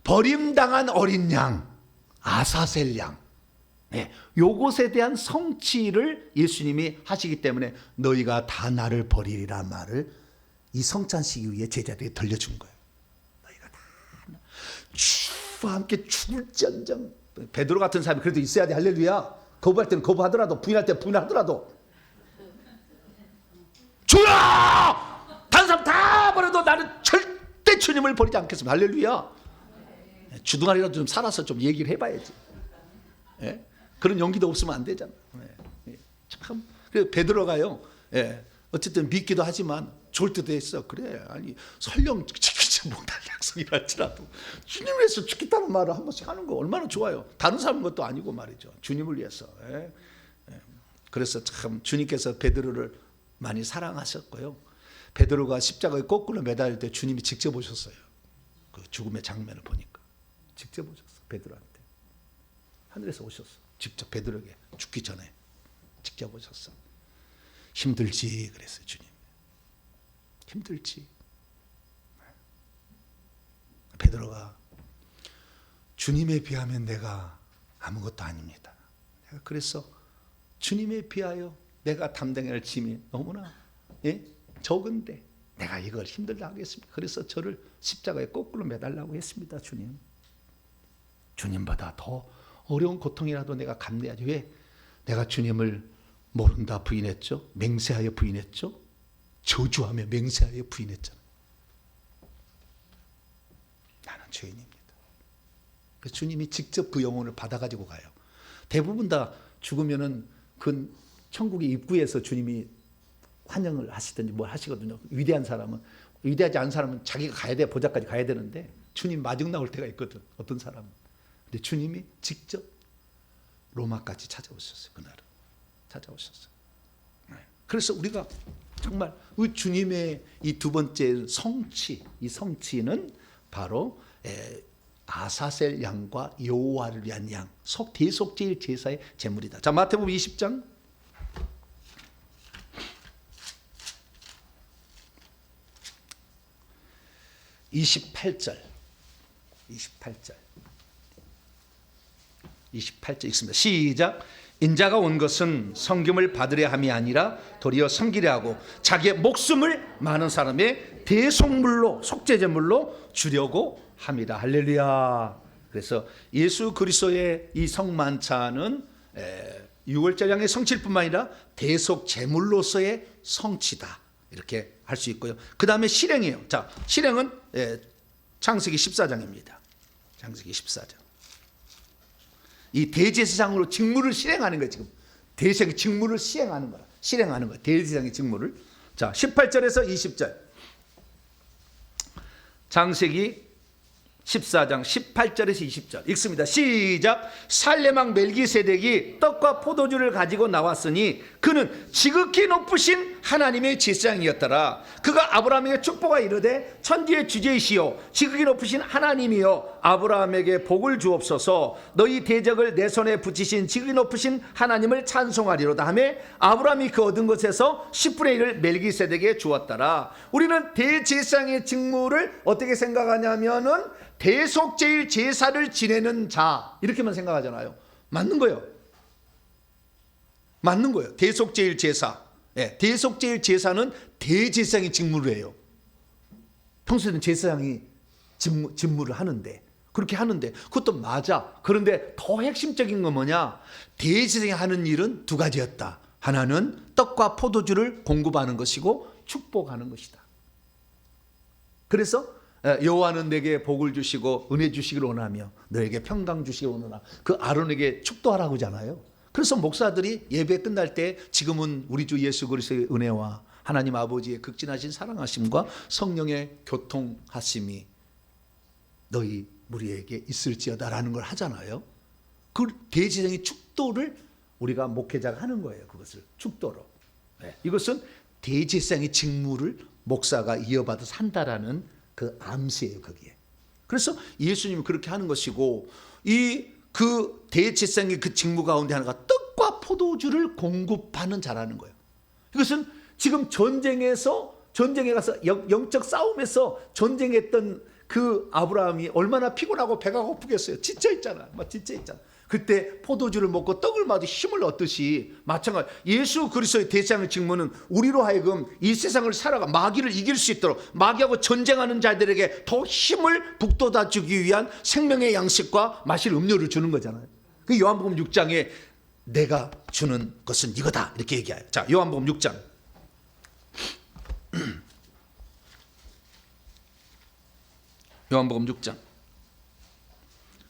버림당한 어린 양, 아사셀 양, 요것에 대한 성취를 예수님이 하시기 때문에 너희가 다 나를 버리리라 말을 이 성찬식 위에 제자들이 들려준 거예요. 너희가 다 주와 함께 죽을지언정. 베드로 같은 사람이 그래도 있어야 돼. 할렐루야. 거부할 때는 거부하더라도, 부인할 때는 부인하더라도, 주야! 다른 사람 다 버려도 나는 절대 주님을 버리지 않겠습니다. 할렐루야. 주둥아리라도 좀 살아서 좀 얘기를 해봐야지. 그런 용기도 없으면 안 되잖아. 참, 그래 베드로가요. 어쨌든 믿기도 하지만 좋을 때도 했어. 그래, 아니 설령 지키지 못할 약속이랄지라도 주님을 위해서 죽겠다는 말을 한 번씩 하는 거 얼마나 좋아요. 다른 사람 것도 아니고 말이죠. 주님을 위해서. 그래서 참 주님께서 베드로를 많이 사랑하셨고요. 베드로가 십자가에 거꾸로 매달릴 때 주님이 직접 오셨어요. 그 죽음의 장면을 보니까 직접 오셨어. 베드로한테 하늘에서 오셨어. 직접 베드로에게 죽기 전에 직접 오셨어. 힘들지 그랬어요. 주님 힘들지. 베드로가 주님에 비하면 내가 아무것도 아닙니다. 내가 그래서 주님에 비하여 내가 담당할 짐이 너무나 적은데 내가 이걸 힘들다 하겠습니다. 그래서 저를 십자가에 거꾸로 매달라고 했습니다. 주님보다 더 어려운 고통이라도 내가 감내하지. 왜? 내가 주님을 모른다 부인했죠. 맹세하여 부인했죠. 저주하며 맹세하여 부인했잖아요. 나는 죄인입니다. 그래서 주님이 직접 그 영혼을 받아가지고 가요. 대부분 다 죽으면은 그 천국의 입구에서 주님이 환영을 하시든지 뭘 하시거든요. 위대한 사람은, 위대하지 않은 사람은 자기가 가야 돼. 보좌까지 가야 되는데 주님 마중 나올 때가 있거든. 어떤 사람은. 근데 주님이 직접 로마까지 찾아오셨어요. 그날은 찾아오셨어요. 그래서 우리가 정말 우리 주님의 이 두 번째 성취, 이 성취는 바로 아사셀 양과 여호와를 위한 양, 대속제일 제사의 제물이다. 자, 마태복음 20장 28절 28절 읽습니다. 시작. 인자가 온 것은 성김을 받으려 함이 아니라 도리어 섬기려 하고 자기의 목숨을 많은 사람의 대속물로, 속죄제물로 주려고 함이라. 할렐루야. 그래서 예수 그리스도의 이 성만찬은 유월절량의 성취일 뿐만 아니라 대속제물로서의 성취다. 이렇게 할 수 있고요. 그 다음에 실행이에요. 자, 실행은 창세기 14장입니다. 창세기 14장. 이 대제사장으로 직무를 실행하는 거예요. 지금 대제사장의 직무를 시행하는 거야. 실행하는 거야. 대제사장의 직무를. 자, 18절에서 20절. 창세기 14장 18절에서 20절 읽습니다. 시작. 살레망 멜기세덱이 떡과 포도주를 가지고 나왔으니 그는 지극히 높으신 하나님의 제사장이었더라. 그가 아브라함에게 축복하 이르되 천지의 주제이시오 지극히 높으신 하나님이여 아브라함에게 복을 주옵소서. 너희 대적을 내 손에 붙이신 지극히 높으신 하나님을 찬송하리로다 하며 아브라함이 그 얻은 것에서 10분의 1을 멜기세덱에게 주었더라. 우리는 대제사장의 직무를 어떻게 생각하냐면은 대속제일 제사를 지내는 자 이렇게만 생각하잖아요. 맞는 거예요. 맞는 거예요. 대속제일 제사. 네, 대속제일 제사는 대제사장의 직무를 해요. 평소에는 제사장이 직무를 하는데 그렇게 하는데 그것도 맞아. 그런데 더 핵심적인 건 뭐냐? 대제사장이 하는 일은 두 가지였다. 하나는 떡과 포도주를 공급하는 것이고 축복하는 것이다. 그래서 여호와는 내게 복을 주시고 은혜 주시기를 원하며 너에게 평강 주시기를 원하나 그 아론에게 축도하라고 하잖아요. 그래서 목사들이 예배 끝날 때 지금은 우리 주 예수 그리스도의 은혜와 하나님 아버지의 극진하신 사랑하심과 성령의 교통하심이 너희 우리에게 있을지어다라는 걸 하잖아요. 그 대제사장의 축도를 우리가 목회자가 하는 거예요. 그것을 축도로. 이것은 대제사장의 직무를 목사가 이어받아서 한다라는 그 암시예요. 거기에. 그래서 예수님이 그렇게 하는 것이고 그 대제사장의 그 직무 가운데 하나가 떡과 포도주를 공급하는 자라는 거예요. 이것은 지금 전쟁에 가서 영적 싸움에서 전쟁했던 그 아브라함이 얼마나 피곤하고 배가 고프겠어요. 지쳐있잖아. 막 지쳐있잖아. 그때 포도주를 먹고 떡을 마도 힘을 얻듯이 마찬가지 예수 그리스도의 대제사장의 직무는 우리로 하여금 이 세상을 살아가 마귀를 이길 수 있도록 마귀하고 전쟁하는 자들에게 더 힘을 북돋아 주기 위한 생명의 양식과 마실 음료를 주는 거잖아요. 그 요한복음 6장에 내가 주는 것은 이거다 이렇게 얘기해요. 자, 요한복음 6장 요한복음 6장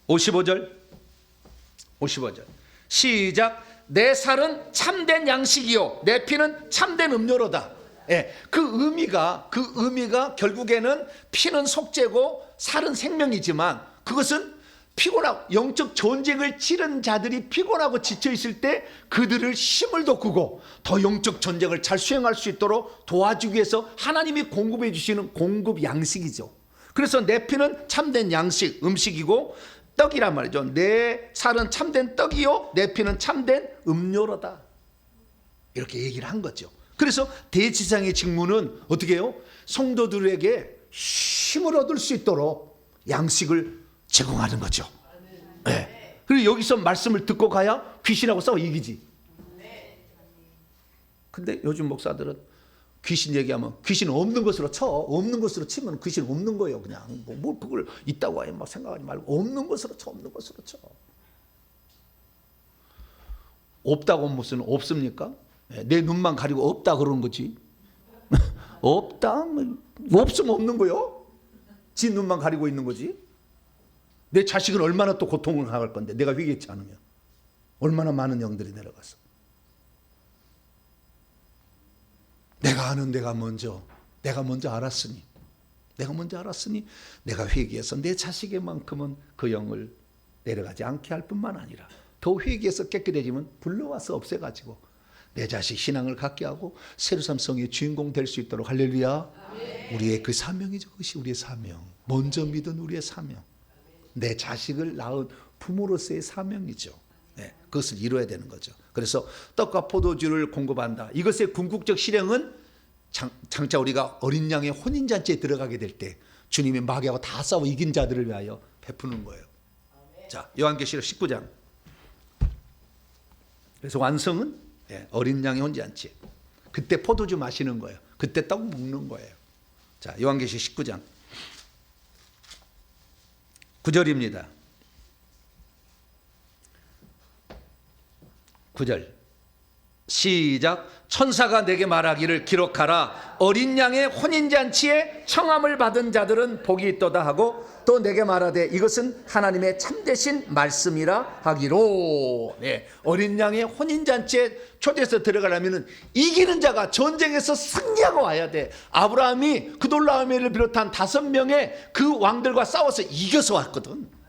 55절 시작. 내 살은 참된 양식이요 내 피는 참된 음료로다. 그 의미가 결국에는 피는 속죄고 살은 생명이지만 그것은 피곤하고 영적 전쟁을 치른 자들이 피곤하고 지쳐 있을 때 그들을 힘을 돋구고 더 영적 전쟁을 잘 수행할 수 있도록 도와주기 위해서 하나님이 공급해 주시는 공급 양식이죠. 그래서 내 피는 참된 양식 음식이고 떡이란 말이죠. 내 살은 참된 떡이요 내 피는 참된 음료로다 이렇게 얘기를 한 거죠. 그래서 대제사장의 직무는 어떻게 해요? 성도들에게 힘을 얻을 수 있도록 양식을 제공하는 거죠. 네. 그리고 여기서 말씀을 듣고 가야 귀신하고 싸워 이기지. 근데 요즘 목사들은 귀신 얘기하면 귀신 없는 것으로 쳐. 없는 것으로 치면 귀신 없는 거예요. 그냥 뭐 그걸 있다고 하면 막 생각하지 말고 없는 것으로 쳐. 없는 것으로 쳐. 없다고 무슨 없습니까? 내 눈만 가리고 없다 그러는 거지. 없다? 없으면 없는 거요. 지 눈만 가리고 있는 거지. 내 자식은 얼마나 또 고통을 당할 건데 내가 회개치 않으면 얼마나 많은 영들이 내려가서 내가 아는 내가 먼저 알았으니 내가 회개해서 내 자식에만큼은 그 영을 내려가지 않게 할 뿐만 아니라 더 회개해서 깨끗해지면 불러와서 없애가지고 내 자식 신앙을 갖게 하고 새로산 성의 주인공 될 수 있도록 할렐루야. 우리의 그 사명이죠. 그것이 우리의 사명. 먼저 믿은 우리의 사명. 내 자식을 낳은 부모로서의 사명이죠. 네, 그것을 이루어야 되는 거죠. 그래서 떡과 포도주를 공급한다. 이것의 궁극적 실행은 장차 우리가 어린 양의 혼인잔치에 들어가게 될 때 주님이 마귀하고 다 싸워 이긴 자들을 위하여 베푸는 거예요. 자, 요한계시록 19장. 그래서 완성은 어린 양의 혼인잔치. 그때 포도주 마시는 거예요. 그때 떡 먹는 거예요. 자, 요한계시록 19장 9절입니다. 9절 시작. 천사가 내게 말하기를 기록하라. 어린 양의 혼인잔치에 청함을 받은 자들은 복이 있도다 하고 또 내게 말하되 이것은 하나님의 참되신 말씀이라 하기로. 네, 어린 양의 혼인잔치에 초대해서 들어가려면 이기는 자가 전쟁에서 승리하고 와야 돼. 아브라함이 그돌라오메를 비롯한 5명의 그 왕들과 싸워서 이겨서 왔거든.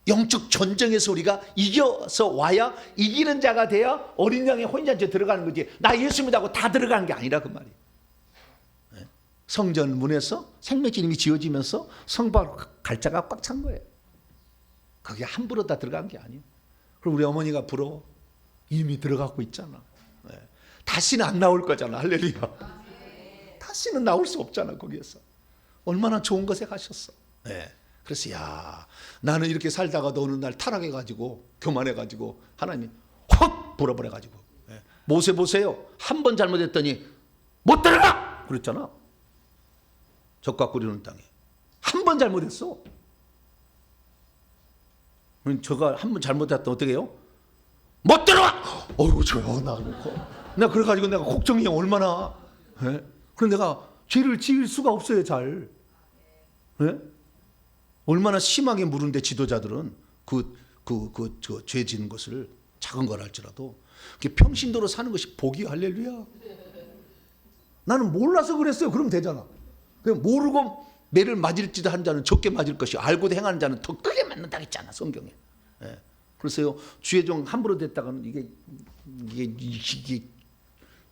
영적 전쟁에서 우리가 이겨서 와야, 이기는 자가 돼야 어린 양의 혼인잔치에 들어가는 거지. 나 예수 믿다고 다 들어가는 게 아니라 그 말이에요. 성전 문에서 생명기름이 지어지면서 성밖으로 갈자가 꽉 찬 거예요. 그게 함부로 다 들어간 게 아니에요. 그리고 우리 어머니가 부러워. 이미 들어가고 있잖아. 다시는 안 나올 거잖아. 할렐루야. 다시는 나올 수 없잖아. 거기에서 얼마나 좋은 것에 가셨어. 그래서 야, 나는 이렇게 살다가도 어느 날 타락해가지고 교만해가지고 하나님이 확 불어버려가지고, 모세 보세요. 한 번 잘못했더니 못 들어가 그랬잖아. 적과 꿀이는 땅에 한 번 잘못했어. 저가 한 번 잘못했다 어떻게 해요? 못 들어와. 어이구 저요 나 그래가지고 내가 걱정이 얼마나. 그럼 내가 죄를 지을 수가 없어요. 잘. 얼마나 심하게 물은데 지도자들은 죄 지는 것을 작은 걸 할지라도 평신도로 사는 것이 복이. 할렐루야. 나는 몰라서 그랬어요. 그러면 되잖아. 모르고 매를 맞을지도 한 자는 적게 맞을 것이 알고 행하는 자는 더 크게 맞는다 했잖아 성경에. 그래서요, 주의 종 함부로 됐다가는 이게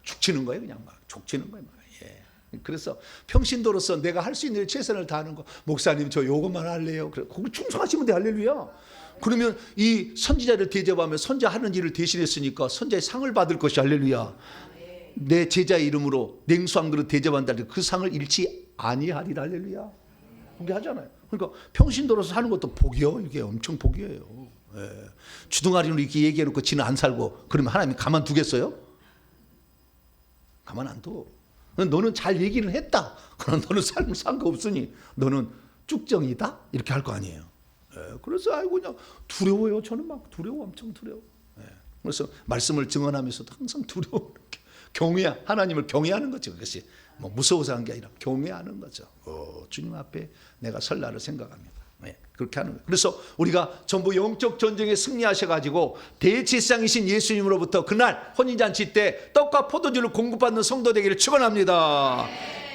죽치는 거예요. 그냥 막 족치는 거예요. 그래서 평신도로서 내가 할 수 있는 최선을 다하는 거. 목사님 저 요것만 할래요. 그래, 거기 충성하시면 돼. 할렐루야. 그러면 이 선지자를 대접하며 선지하는 일을 대신했으니까 선지자의 상을 받을 것이. 할렐루야. 내 제자의 이름으로 냉수한 그릇 대접한다. 그 상을 잃지 아니하리라. 할렐루야. 그게 하잖아요. 그러니까 평신도로서 하는 것도 복이요. 이게 엄청 복이에요. 주둥아리로 이렇게 얘기해놓고 지는 안 살고 그러면 하나님이 가만두겠어요? 가만 안 둬. 너는 잘 얘기는 했다. 그럼 너는 삶을 산 거 없으니 너는 쭉정이다? 이렇게 할 거 아니에요. 그래서 아이고 그냥 두려워요. 저는 막 두려워. 엄청 두려워. 그래서 말씀을 증언하면서도 항상 두려워. 경외, 하나님을 경외하는 거죠. 그것이 뭐 무서워서 한 게 아니라 경외하는 거죠. 주님 앞에 내가 설날을 생각합니다. 그렇게 하는 거예요. 그래서 우리가 전부 영적 전쟁에 승리하셔가지고 대제사장이신 예수님으로부터 그날 혼인잔치 때 떡과 포도주를 공급받는 성도 되기를 축원합니다.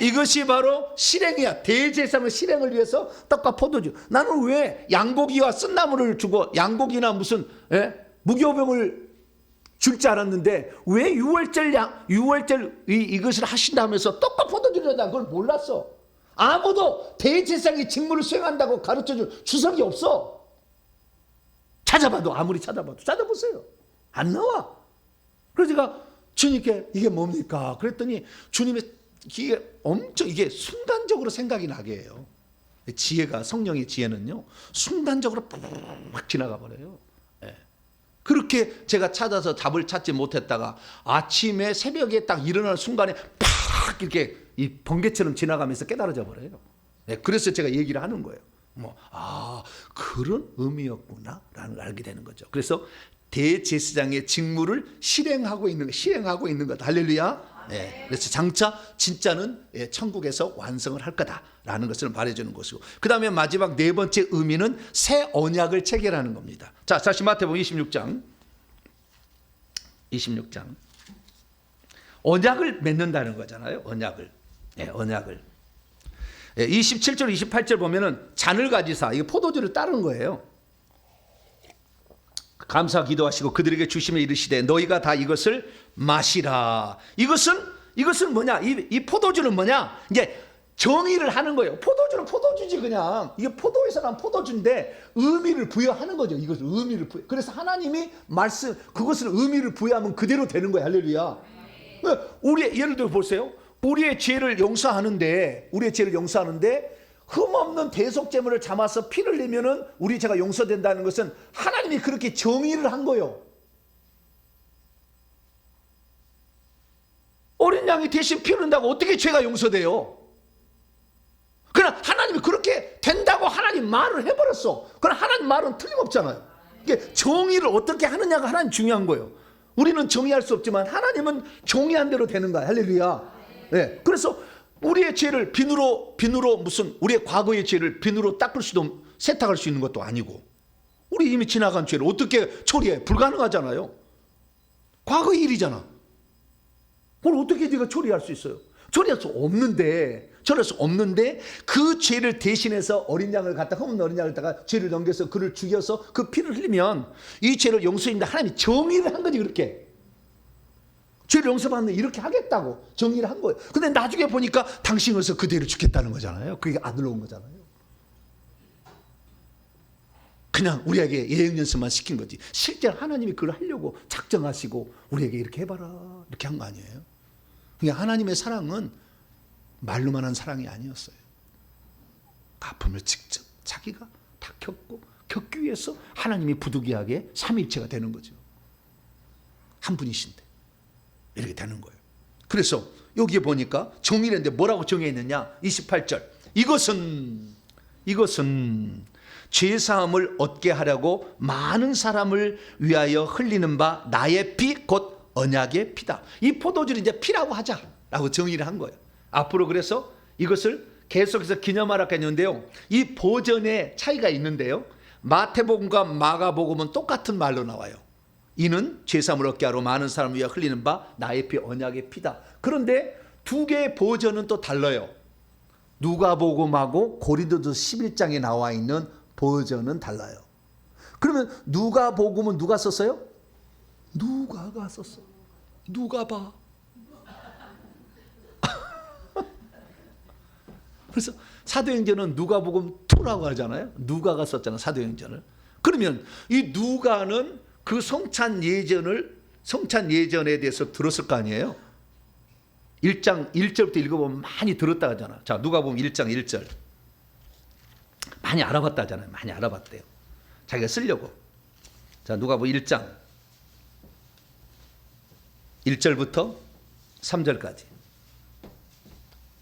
이것이 바로 실행이야. 대제사장의 실행을 위해서 떡과 포도주. 나는 왜 양고기와 쓴나물을 주고 양고기나 무슨 무교병을 줄 줄 알았는데 왜 유월절 이것을 하신다면서 떡과 포도주를 나 그걸 몰랐어. 아무도 대제사장의 직무를 수행한다고 가르쳐줄 주석이 없어. 찾아봐도, 아무리 찾아보세요. 안 나와. 그래서 제가 주님께 이게 뭡니까? 그랬더니 주님의 이게 순간적으로 생각이 나게 해요. 지혜가, 성령의 지혜는요, 순간적으로 팍 지나가 버려요. 그렇게 제가 찾아서 답을 찾지 못했다가 아침에 새벽에 딱 일어나는 순간에 팍 이렇게 이 번개처럼 지나가면서 깨달아져 버려요. 그래서 제가 얘기를 하는 거예요. 그런 의미였구나라는 걸 알게 되는 거죠. 그래서 대제사장의 직무를 실행하고 있는 것. 할렐루야. 그래서 장차 진짜는 천국에서 완성을 할 거다라는 것을 말해주는 것이고, 그 다음에 마지막 네 번째 의미는 새 언약을 체결하는 겁니다. 자, 다시 마태복음 26장. 언약을 맺는다는 거잖아요. 언약을. 27절 28절 보면은 잔을 가지사, 이게 포도주를 따르는 거예요. 감사 기도하시고 그들에게 주시며 이르시되 너희가 다 이것을 마시라. 이것은 뭐냐? 이 포도주는 뭐냐? 이제 정의를 하는 거예요. 포도주는 포도주지 그냥. 이게 포도에서 난 포도주인데 의미를 부여하는 거죠. 이것을 의미를 부여. 그래서 하나님이 그것을 의미를 부여하면 그대로 되는 거예요. 할렐루야. 예를 들어 보세요. 우리의 죄를 용서하는데 흠없는 대속제물을 담아서 피를 내면은 우리 죄가 용서된다는 것은 하나님이 그렇게 정의를 한 거예요. 어린 양이 대신 피 흘린다고 어떻게 죄가 용서돼요? 그러나 하나님이 그렇게 된다고 하나님 말을 해버렸어. 그러나 하나님 말은 틀림없잖아요. 이게 정의를 어떻게 하느냐가 하나님 중요한 거예요. 우리는 정의할 수 없지만 하나님은 정의한 대로 되는 거야. 할렐루야. 네. 그래서 우리의 죄를 비누로 무슨 우리의 과거의 죄를 비누로 닦을 수도 세탁할 수 있는 것도 아니고, 우리 이미 지나간 죄를 어떻게 처리해? 불가능하잖아요. 과거의 일이잖아. 그걸 어떻게 네가 처리할 수 있어요? 처리할 수 없는데 그 죄를 대신해서 어린 양을 갖다 흠없는 어린 양을 갖다가 죄를 넘겨서 그를 죽여서 그 피를 흘리면 이 죄를 용서했는데 하나님이 정의를 한 거지. 그렇게 죄를 용서받는 이렇게 하겠다고 정의를 한 거예요. 근데 나중에 보니까 당신으로서 그대로 죽겠다는 거잖아요. 그게 안 올라온 거잖아요. 그냥 우리에게 예행연습만 시킨 거지. 실제로 하나님이 그걸 하려고 작정하시고 우리에게 이렇게 해봐라 이렇게 한 거 아니에요. 그냥 하나님의 사랑은 말로만 한 사랑이 아니었어요. 아픔을 직접 자기가 다 겪기 위해서 하나님이 부득이하게 삼위일체가 되는 거죠. 한 분이신데 이렇게 되는 거예요. 그래서 여기에 보니까 정의를 했는데 뭐라고 정의했느냐. 28절 이것은 죄사함을 얻게 하려고 많은 사람을 위하여 흘리는 바 나의 피 곧 언약의 피다. 이 포도주를 이제 피라고 하자라고 정의를 한 거예요. 앞으로 그래서 이것을 계속해서 기념하라고 했는데요. 이 버전의 차이가 있는데요. 마태복음과 마가복음은 똑같은 말로 나와요. 이는 죄사함을 얻게 하러 많은 사람을 위하여 흘리는 바 나의 피 언약의 피다. 그런데 두 개의 버전은 또 달라요. 누가복음하고 고린도서 11장에 나와 있는 버전은 달라요. 그러면 누가복음은 누가 썼어요? 누가가 썼어. 누가 봐. 그래서 사도행전은 누가복음 2라고 하잖아요. 누가가 썼잖아요, 사도행전을. 그러면 이 누가는 그 성찬 예전에 대해서 들었을 거 아니에요. 1장 1절부터 읽어보면 많이 들었다 하잖아. 자, 누가복음 1장 1절. 많이 알아봤다 하잖아요. 많이 알아봤대요. 자기가 쓰려고. 자, 누가복음 1장 1절부터 3절까지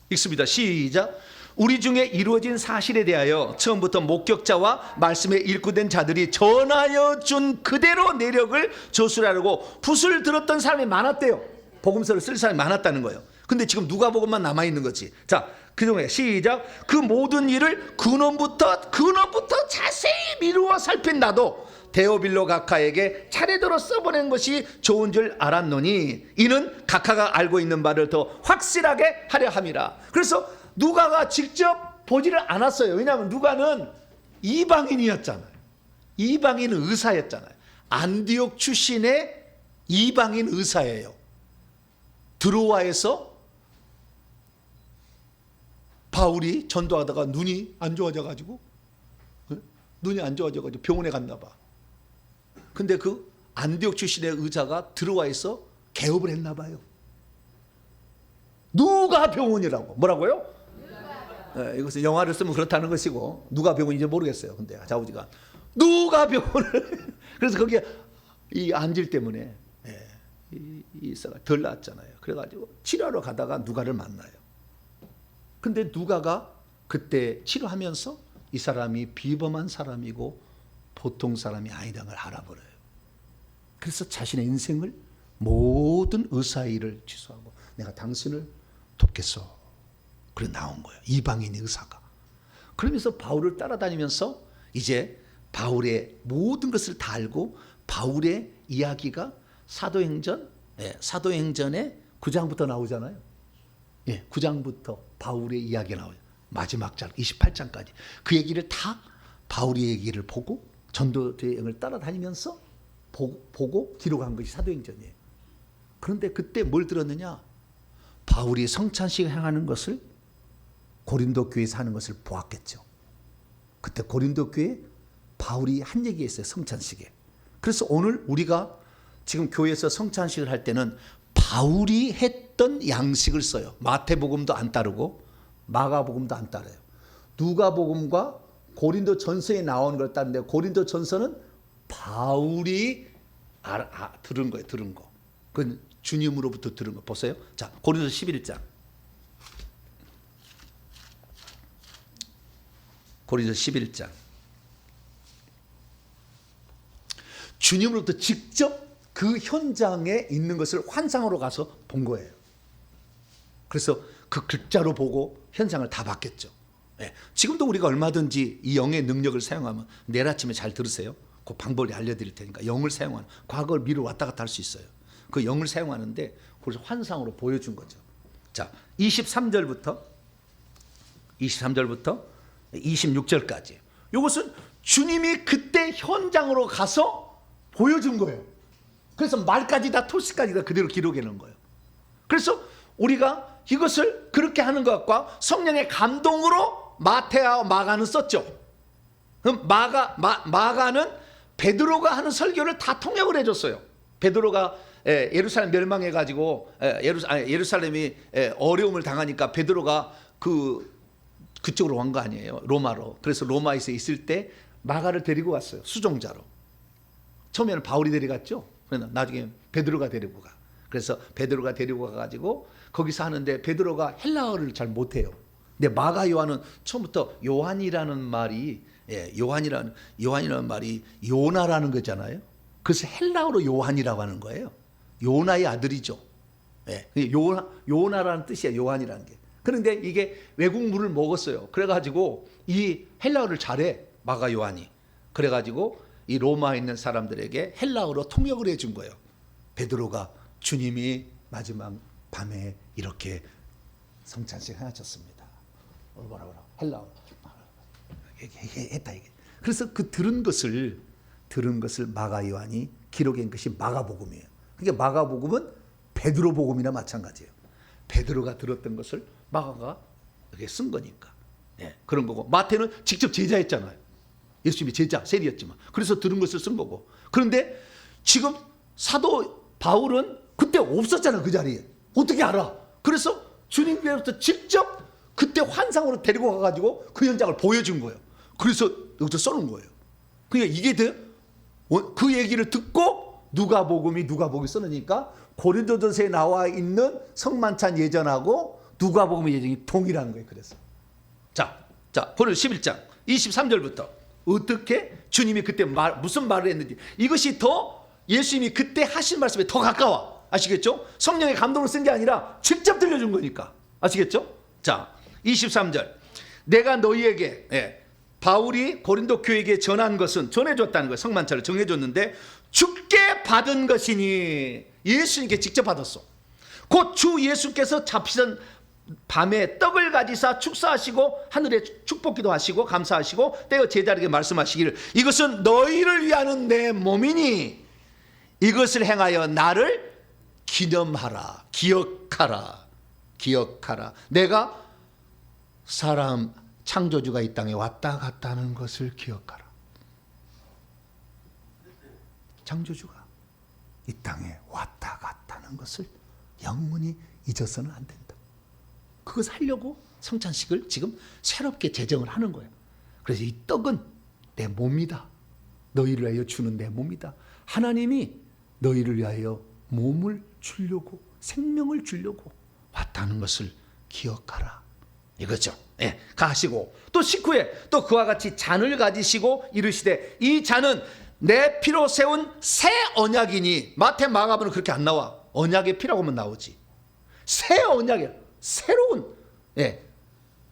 읽습니다. 시작. 우리 중에 이루어진 사실에 대하여 처음부터 목격자와 말씀에 일구된 자들이 전하여 준 그대로 내력을 조술하려고 붓을 들었던 사람이 많았대요. 복음서를 쓸 사람이 많았다는 거예요. 근데 지금 누가복음만 남아있는 거지. 자, 그동안에 시작. 그 모든 일을 근원부터 자세히 미루어 살핀 나도 데오빌로 각하에게 차례대로 써보낸 것이 좋은 줄 알았노니 이는 각하가 알고 있는 바를 더 확실하게 하려 함이라. 그래서 누가가 직접 보지를 않았어요. 왜냐하면 누가는 이방인이었잖아요. 이방인 의사였잖아요. 안디옥 출신의 이방인 의사예요. 드로아에서 바울이 전도하다가 눈이 안 좋아져가지고 병원에 갔나 봐. 근데 그 안디옥 출신의 의사가 드로아에서 개업을 했나 봐요. 누가 병원이라고. 뭐라고요? 이것은 영화를 쓰면 그렇다는 것이고, 누가 병원인지 모르겠어요. 근데 자우지가 누가 병원을 그래서 거기에 이 안질 때문에 이 의사가 덜 나았잖아요. 그래가지고 치료하러 가다가 누가를 만나요. 근데 누가가 그때 치료하면서 이 사람이 비범한 사람이고 보통 사람이 아니라는 걸 알아버려요. 그래서 자신의 인생을 모든 의사의 일을 취소하고 내가 당신을 돕겠어. 그래 나온 거예요. 이방인 의사가. 그러면서 바울을 따라다니면서 이제 바울의 모든 것을 다 알고 바울의 이야기가 사도행전의 9장부터 나오잖아요. 9장부터 바울의 이야기가 나와요. 마지막 장 28장까지. 그 얘기를 다 바울의 얘기를 보고 전도의 여행을 따라다니면서 보고 기록한 것이 사도행전이에요. 그런데 그때 뭘 들었느냐? 바울이 성찬식을 행하는 것을 고린도 교회에서 하는 것을 보았겠죠. 그때 고린도 교회에 바울이 한 얘기가 있어요. 성찬식에. 그래서 오늘 우리가 지금 교회에서 성찬식을 할 때는 바울이 했던 양식을 써요. 마태복음도 안 따르고 마가복음도 안 따라요. 누가복음과 고린도 전서에 나오는 걸 따르는데 고린도 전서는 바울이 들은 거예요. 들은 거. 그건 주님으로부터 들은 거. 보세요. 자, 고린도 11장. 고린도 11장. 주님으로부터 직접 그 현장에 있는 것을 환상으로 가서 본 거예요. 그래서 그 글자로 보고 현상을 다 봤겠죠. 예. 지금도 우리가 얼마든지 이 영의 능력을 사용하면, 내일 아침에 잘 들으세요. 그 방법을 알려드릴 테니까. 영을 사용하는, 과거를 미래로 왔다 갔다 할 수 있어요. 그 영을 사용하는데 그래서 환상으로 보여준 거죠. 자, 23절부터 26절까지. 이것은 주님이 그때 현장으로 가서 보여준 거예요. 그래서 말까지 다 토스까지 다 그대로 기록해 놓은 거예요. 그래서 우리가 이것을 그렇게 하는 것과 성령의 감동으로 마태와 마가는 썼죠. 그럼 마가는 베드로가 하는 설교를 다 통역을 해줬어요. 베드로가 예루살렘 멸망해가지고 예루살렘이 어려움을 당하니까 베드로가 그쪽으로 간 거 아니에요. 로마로. 그래서 로마에서 있을 때 마가를 데리고 갔어요. 수종자로. 처음에는 바울이 데려갔죠. 그러나 나중에 베드로가 데리고 가. 그래서 베드로가 데리고 가가지고 거기서 하는데 베드로가 헬라어를 잘 못해요. 근데 마가 요한은 처음부터 요한이라는 말이 요한이라는 말이 요나라는 거잖아요. 그래서 헬라어로 요한이라고 하는 거예요. 요나의 아들이죠. 요나라는 뜻이야, 요한이라는 게. 그런데 이게 외국물을 먹었어요. 그래가지고 이 헬라어를 잘해, 마가 요한이. 그래가지고 이 로마에 있는 사람들에게 헬라어로 통역을 해준 거예요. 베드로가 주님이 마지막 밤에 이렇게 성찬식 하셨습니다. 뭐라 헬라어로 했다 이게. 그래서 그 들은 것을 마가 요한이 기록한 것이 마가복음이에요. 그러니까 마가복음은 베드로 복음이나 마찬가지예요. 베드로가 들었던 것을 마가가 이렇게 쓴 거니까. 그런 거고. 마태는 직접 제자했잖아요. 예수님이 제자, 세리였지만. 그래서 들은 것을 쓴 거고. 그런데 지금 사도 바울은 그때 없었잖아요, 그 자리에. 어떻게 알아? 그래서 주님께로부터 직접 그때 환상으로 데리고 가가지고 그 현장을 보여준 거예요. 그래서 여기서 써놓은 거예요. 그러니까 이게 그 얘기를 듣고 누가복음이 써놓으니까 고린도전서에 나와 있는 성만찬 예전하고 누가복음 예전이 동일한 거예요. 그래서 자, 고린도 11장 23절부터 어떻게 주님이 그때 무슨 말을 했는지, 이것이 더 예수님이 그때 하신 말씀에 더 가까워. 아시겠죠? 성령의 감동을 쓴 게 아니라 직접 들려준 거니까. 아시겠죠? 자, 23절. 내가 너희에게, 바울이 고린도 교회에게 전해줬다는 거예요. 성만찬을 정해줬는데 주께 받은 것이니, 예수님께 직접 받았어. 곧 주 예수께서 잡히던 밤에 떡을 가지사 축사하시고 하늘에 축복기도 하시고 감사하시고 떼어 제자에게 말씀하시기를, 이것은 너희를 위하는 내 몸이니 이것을 행하여 나를 기념하라. 기억하라. 내가 사람 창조주가 이 땅에 왔다 갔다는 것을 기억하라. 창조주가 이 땅에 왔다 갔다는 것을 영원히 잊어서는 안 된다. 그것을 하려고 성찬식을 지금 새롭게 제정을 하는 거예요. 그래서 이 떡은 내 몸이다. 너희를 위하여 주는 내 몸이다. 하나님이 너희를 위하여 몸을 주려고, 생명을 주려고 왔다는 것을 기억하라. 이거죠. 가시고 또 19에 또 그와 같이 잔을 가지시고 이르시되 이 잔은 내 피로 세운 새 언약이니. 마태 마가복음은 그렇게 안 나와. 언약의 피라고 하면 나오지. 새 언약이야. 새로운,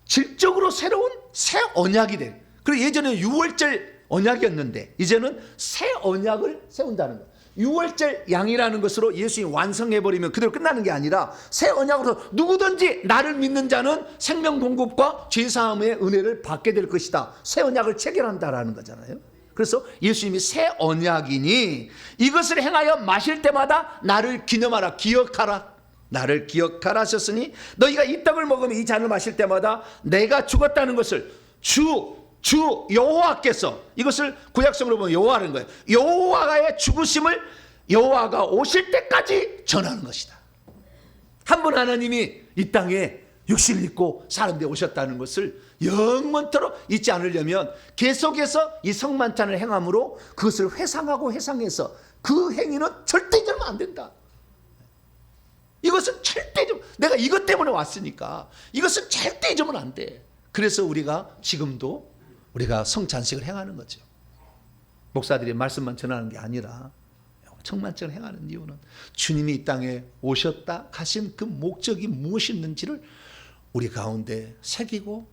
질적으로 새로운 새 언약이 돼. 그리고 예전에는 유월절 언약이었는데 이제는 새 언약을 세운다는 거야. 유월절 양이라는 것으로 예수님이 완성해버리면 그대로 끝나는 게 아니라 새 언약으로 누구든지 나를 믿는 자는 생명 공급과 죄사함의 은혜를 받게 될 것이다. 새 언약을 체결한다라는 거잖아요. 그래서 예수님이 새 언약이니 이것을 행하여 마실 때마다 나를 기념하라. 기억하라. 나를 기억하라 하셨으니 너희가 이 떡을 먹으면 이 잔을 마실 때마다 내가 죽었다는 것을 주 여호와께서, 이것을 구약성으로 보면 여호와라는 거예요. 여호와의 죽으심을 여호와가 오실 때까지 전하는 것이다. 한 분 하나님이 이 땅에 육신을 입고 사람 되어 오셨다는 것을 영원토록 잊지 않으려면 계속해서 이 성만찬을 행함으로 그것을 회상하고 회상해서 그 행위는 절대 잊으면 안 된다. 이것은 절대 잊으면, 내가 이것 때문에 왔으니까 이것은 절대 잊으면 안 돼. 그래서 우리가 지금도 우리가 성찬식을 행하는 거죠. 목사들이 말씀만 전하는 게 아니라 청만적을 행하는 이유는 주님이 이 땅에 오셨다 가신 그 목적이 무엇이었는지를 우리 가운데 새기도록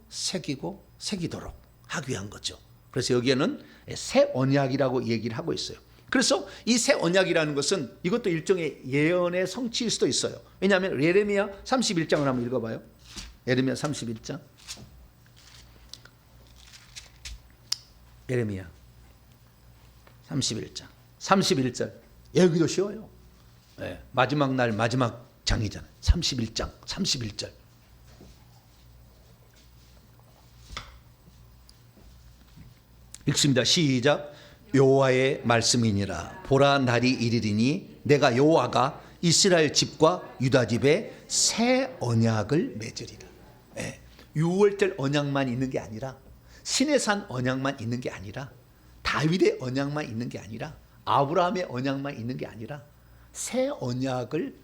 하기 위한 거죠. 그래서 여기에는 새 언약이라고 얘기를 하고 있어요. 그래서 이 새 언약이라는 것은 이것도 일종의 예언의 성취일 수도 있어요. 왜냐하면 예레미야 31장을 한번 읽어봐요. 예레미야 31장. 예레미야 31장 31절. 여기도 쉬워요. 네, 마지막 날 마지막 장이잖아요. 31장 31절. 읽습니다. 시작. 여호와의 말씀이니라. 보라 날이 이르리니 내가 여호와가 이스라엘 집과 유다 집에 새 언약을 맺으리라. 네, 6월절 언약만 있는 게 아니라, 시내산 언약만 있는 게 아니라, 다윗의 언약만 있는 게 아니라, 아브라함의 언약만 있는 게 아니라 새 언약을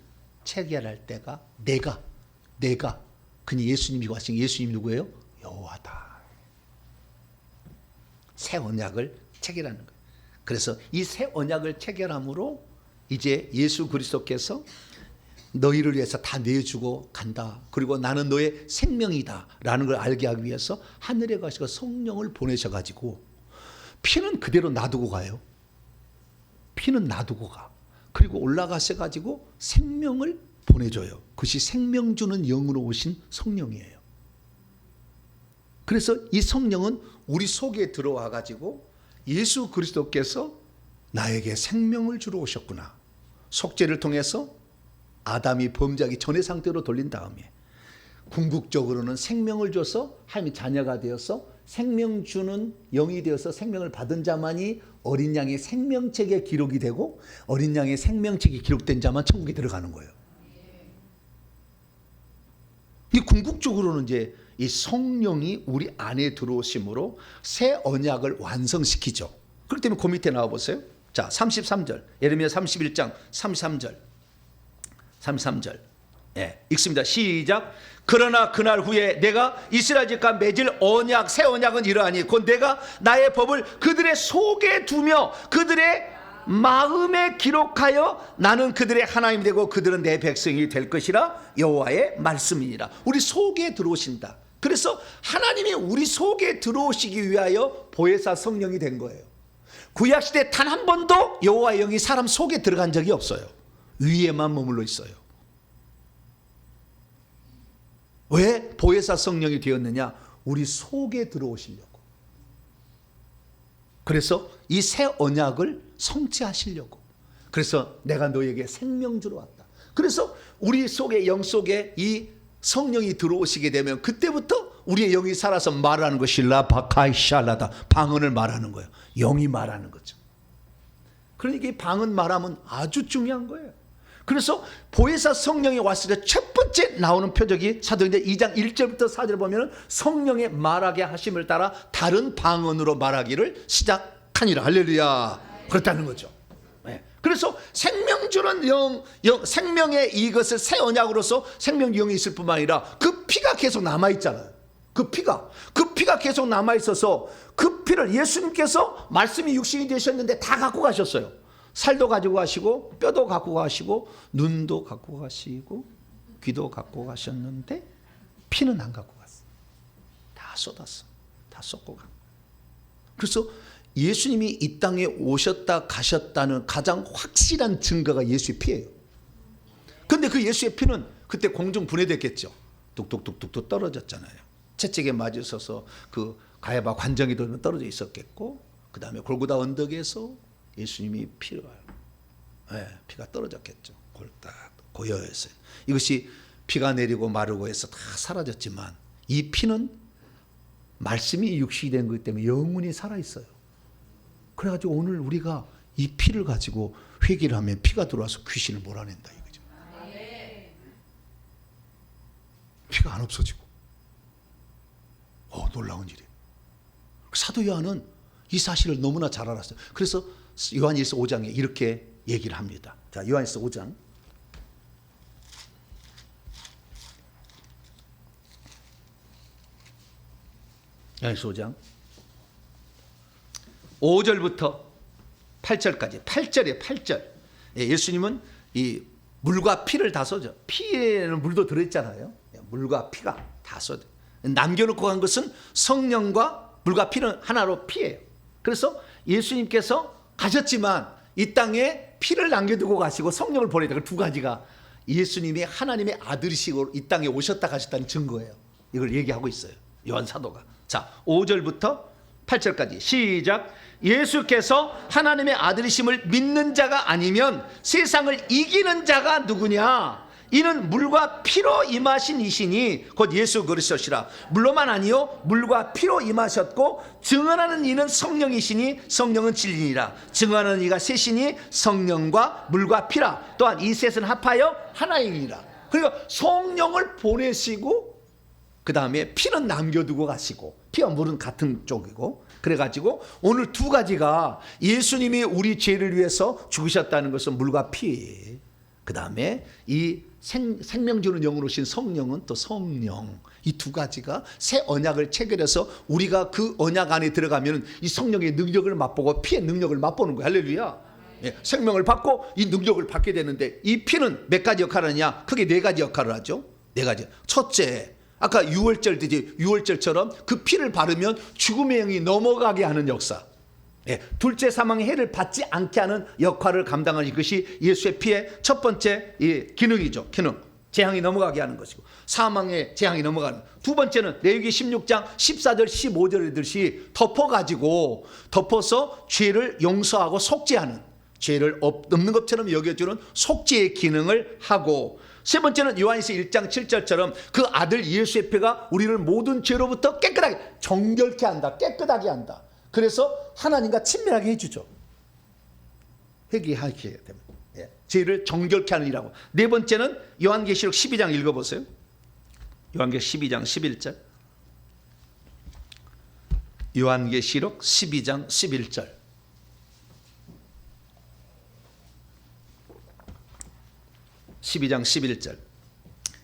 체결할 때가 내가 그니 예수님이 하신 예수님이 누구예요? 여호와다. 새 언약을 체결하는 거예요. 그래서 이 새 언약을 체결함으로 이제 예수 그리스도께서 너희를 위해서 다 내어주고 간다. 그리고 나는 너의 생명이다 라는 걸 알게 하기 위해서 하늘에 가시고 성령을 보내셔가지고 피는 그대로 놔두고 가요. 피는 놔두고 가. 그리고 올라가셔가지고 생명을 보내줘요. 그것이 생명 주는 영으로 오신 성령이에요. 그래서 이 성령은 우리 속에 들어와가지고 예수 그리스도께서 나에게 생명을 주러 오셨구나. 속죄를 통해서 아담이 범죄하기 전의 상태로 돌린 다음에 궁극적으로는 생명을 줘서 하나님의 자녀가 되어서 생명 주는 영이 되어서 생명을 받은 자만이 어린 양의 생명책에 기록이 되고 어린 양의 생명책이 기록된 자만 천국에 들어가는 거예요. 이 궁극적으로는 이제 이 성령이 우리 안에 들어오심으로 새 언약을 완성시키죠. 그렇기 때문에 그 밑에 나와 보세요. 자, 33절. 예레미야 31장 33절. 예, 읽습니다. 시작. 그러나 그날 후에 내가 이스라엘 집과 맺을 언약, 새 언약은 이러하니 곧 내가 나의 법을 그들의 속에 두며 그들의 마음에 기록하여 나는 그들의 하나님이 되고 그들은 내 백성이 될 것이라 여호와의 말씀이니라. 우리 속에 들어오신다. 그래서 하나님이 우리 속에 들어오시기 위하여 보혜사 성령이 된 거예요. 구약시대 단 한 번도 여호와의 영이 사람 속에 들어간 적이 없어요. 위에만 머물러 있어요. 왜 보혜사 성령이 되었느냐? 우리 속에 들어오시려고. 그래서 이 새 언약을 성취하시려고. 그래서 내가 너에게 생명 주러 왔다. 그래서 우리 속에 영 속에 이 성령이 들어오시게 되면 그때부터 우리의 영이 살아서 말하는 것이 라바카이샬라다. 방언을 말하는 거예요. 영이 말하는 거죠. 그러니까 이 방언 말하면 아주 중요한 거예요. 그래서 보혜사 성령이 왔을 때 첫 번째 나오는 표적이 사도행전 2장 1절부터 4절 보면 성령의 말하게 하심을 따라 다른 방언으로 말하기를 시작하니라. 할렐루야. 그렇다는 거죠. 네. 그래서 생명 주는 생명의 이것을 새 언약으로서 생명 영이 있을 뿐만 아니라 그 피가 계속 남아있잖아요. 그 피가 계속 남아있어서 그 피를 예수님께서 말씀이 육신이 되셨는데 다 갖고 가셨어요. 살도 가지고 가시고 뼈도 갖고 가시고 눈도 갖고 가시고 귀도 갖고 가셨는데 피는 안 갖고 갔어. 다 쏟았어. 다 쏟고 가. 그래서 예수님이 이 땅에 오셨다 가셨다는 가장 확실한 증거가 예수의 피예요. 그런데 그 예수의 피는 그때 공중 분해됐겠죠. 뚝뚝뚝뚝 떨어졌잖아요. 채찍에 맞으셔서 그 가야바 관정이 돌면 떨어져 있었겠고, 그 다음에 골고다 언덕에서 예수님이 피가 떨어졌겠죠. 골딱 고여했어요. 이것이 피가 내리고 마르고 해서 다 사라졌지만 이 피는 말씀이 육신이 된 거기 때문에 영원히 살아있어요. 그래가지고 오늘 우리가 이 피를 가지고 회개를 하면 피가 들어와서 귀신을 몰아낸다 이거죠. 피가 안 없어지고. 놀라운 일이에요. 사도 요한은 이 사실을 너무나 잘 알았어요. 그래서 요한일서 5장에 이렇게 얘기를 합니다. 자, 요한일서 5장. 요한일서 5장 5절부터 8절까지. 8절이에요. 8절. 예수님은 이 물과 피를 다 쏟죠. 피에는 물도 들어있잖아요. 물과 피가 다 쏟죠. 남겨놓고 간 것은 성령과 물과 피는 하나로 피예요. 그래서 예수님께서 가셨지만 이 땅에 피를 남겨두고 가시고 성령을 보내다. 그 두 가지가 예수님이 하나님의 아들이시고 이 땅에 오셨다 가셨다는 증거예요. 이걸 얘기하고 있어요, 요한 사도가. 자, 5절부터 8절까지 시작. 예수께서 하나님의 아들이심을 믿는 자가 아니면 세상을 이기는 자가 누구냐? 이는 물과 피로 임하신 이시니 곧 예수 그리스도시라. 물로만 아니요 물과 피로 임하셨고 증언하는 이는 성령이시니 성령은 진리니라. 증언하는 이가 셋이니 성령과 물과 피라. 또한 이 셋은 합하여 하나이니라. 그러니까 성령을 보내시고 그 다음에 피는 남겨두고 가시고, 피와 물은 같은 쪽이고, 그래가지고 오늘 두 가지가 예수님이 우리 죄를 위해서 죽으셨다는 것은 물과 피, 그 다음에 이 생명 주는 영으로 오신 성령은 또 성령, 이 두 가지가 새 언약을 체결해서 우리가 그 언약 안에 들어가면 이 성령의 능력을 맛보고 피의 능력을 맛보는 거예요. 할렐루야. 생명을 받고 이 능력을 받게 되는데, 이 피는 몇 가지 역할을 하냐? 크게 네 가지 역할을 하죠. 네 가지. 첫째, 아까 유월절 되지, 유월절처럼 그 피를 바르면 죽음의 영이 넘어가게 하는 역사. 둘째, 사망의 해를 받지 않게 하는 역할을 감당하는 것이 예수의 피의 첫 번째 기능이죠. 기능. 재앙이 넘어가게 하는 것이고, 사망의 재앙이 넘어가는. 두 번째는 레위기 16장 14절 15절에 듯이 덮어서 죄를 용서하고 속죄하는, 죄를 없는 것처럼 여겨주는 속죄의 기능을 하고, 세 번째는 요한일서 1장 7절처럼 그 아들 예수의 피가 우리를 모든 죄로부터 깨끗하게 정결케 한다. 깨끗하게 한다. 그래서 하나님과 친밀하게 해주죠. 회개하게 되면 죄를 정결케 하는 일하고. 네 번째는 요한계시록 12장 읽어보세요. 요한계시록 12장 11절. 요한계시록 12장 11절. 12장 11절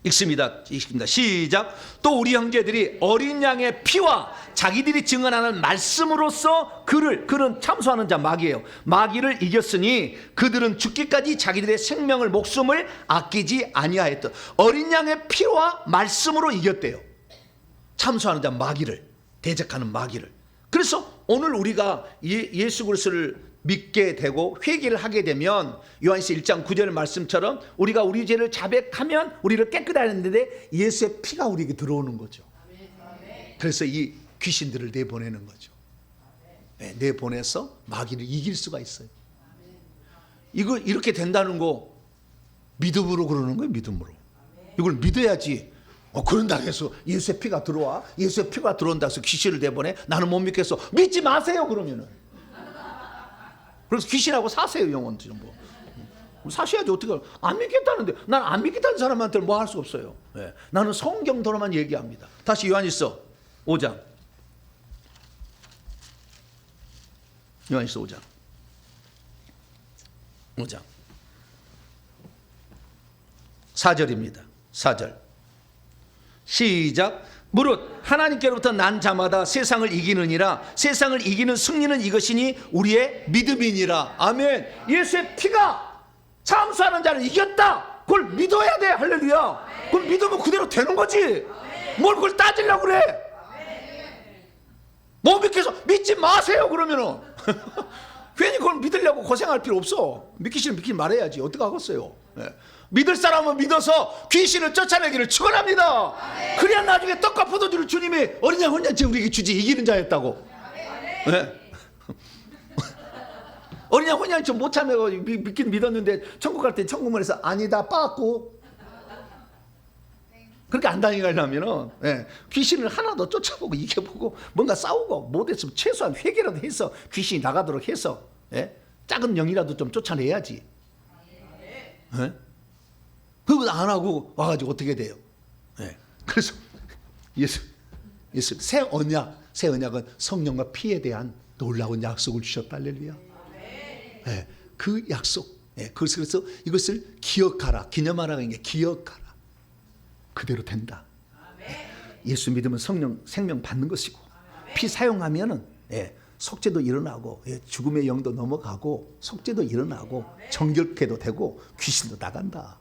읽습니다. 시작. 또 우리 형제들이 어린 양의 피와 자기들이 증언하는 말씀으로써 그는 참소하는 자 마귀예요. 마귀를 이겼으니 그들은 죽기까지 자기들의 생명을 목숨을 아끼지 아니하였다. 어린 양의 피와 말씀으로 이겼대요. 참소하는 자 마귀를, 대적하는 마귀를. 그래서 오늘 우리가 예수 그리스도를 믿게 되고 회개를 하게 되면 요한일서 1장 9절 말씀처럼 우리가 우리 죄를 자백하면 우리를 깨끗하게 하는데 예수의 피가 우리에게 들어오는 거죠. 그래서 이 귀신들을 내보내는 거죠. 내보내서 마귀를 이길 수가 있어요. 이거 이렇게 된다는 거 믿음으로 그러는 거예요. 믿음으로. 이걸 믿어야지. 그런다 해서 예수의 피가 들어와, 예수의 피가 들어온다 해서 귀신을 내보내? 나는 못 믿겠어. 믿지 마세요. 그러면은. 그래서 귀신하고 사세요. 영혼 전부 사셔야지. 어떻게 안 믿겠다는데, 난 안 믿겠다는 사람한테 뭐 할 수 없어요. 나는 성경대로만 얘기합니다. 다시 요한일서 5장. 요한일서 5장 4절입니다. 4절 시작. 무릇 하나님께로부터 난 자마다 세상을 이기느니라. 세상을 이기는 승리는 이것이니 우리의 믿음이니라. 아멘. 예수의 피가 참수하는 자를 이겼다. 그걸 믿어야 돼. 할렐루야. 그걸 믿으면 그대로 되는 거지. 뭘 그걸 따지려고 그래. 못 믿겠어. 믿지 마세요. 그러면은 괜히 그걸 믿으려고 고생할 필요 없어. 믿기 싫으면 믿기 말해야지. 어떻게 하겠어요. 믿을 사람은 믿어서 귀신을 쫓아내기를 축원합니다. 그래야 나중에 떡과 포도주를 주님이 어린 양 혼잔치 우리에게 주지. 이기는 자였다고. 어린 양 혼잔치 못 참여고 믿긴 믿었는데 천국 갈 때 천국문에서 아니다 빠꾸. 그렇게 안 다니려면은 귀신을 하나 더 쫓아보고 이겨보고 뭔가 싸우고 못했으면 최소한 회개라도 해서 귀신이 나가도록 해서 작은 영이라도 좀 쫓아내야지. 그거 안 하고 와가지고 어떻게 돼요? 그래서 예수 새 언약은 성령과 피에 대한 놀라운 약속을 주셨다. 할렐루야. 그 약속. 그래서 이것을 기억하라. 기념하라는 게 기억하라. 그대로 된다. 예수 믿으면 생명 받는 것이고, 피 사용하면은 속죄도 일어나고 죽음의 영도 넘어가고 속죄도 일어나고 정결케도 되고 귀신도 나간다.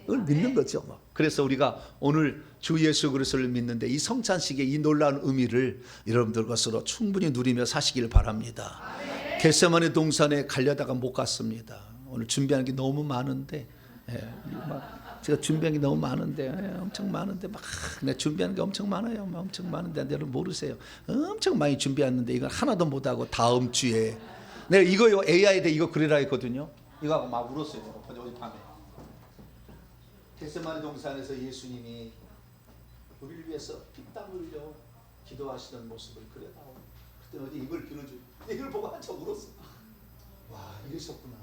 그걸 믿는 거죠. 그래서 우리가 오늘 주 예수 그리스도를 믿는데 이 성찬식의 이 놀라운 의미를 여러분들 것으로 충분히 누리며 사시길 바랍니다. 겟세마네 동산에 가려다가 못 갔습니다. 오늘 준비하는 게 너무 많은데 제가 준비한 게 너무 많은데 엄청 많은데 막 내가 준비하는 게 엄청 많아요. 엄청 많은데 여러분 모르세요. 엄청 많이 준비했는데 이걸 하나도 못하고 다음 주에 내가 이거요 AI에 이거 그리라 했거든요. 이거 하고 막 울었어요. 어제 밤에 겟세마네 동산에서 예수님이 우리를 위해서 피땀 흘려 기도하시던 모습을 그려다오. 그때 어디 이걸 빌어줘. 이걸 보고 한참 울었어. 와 이러셨구나.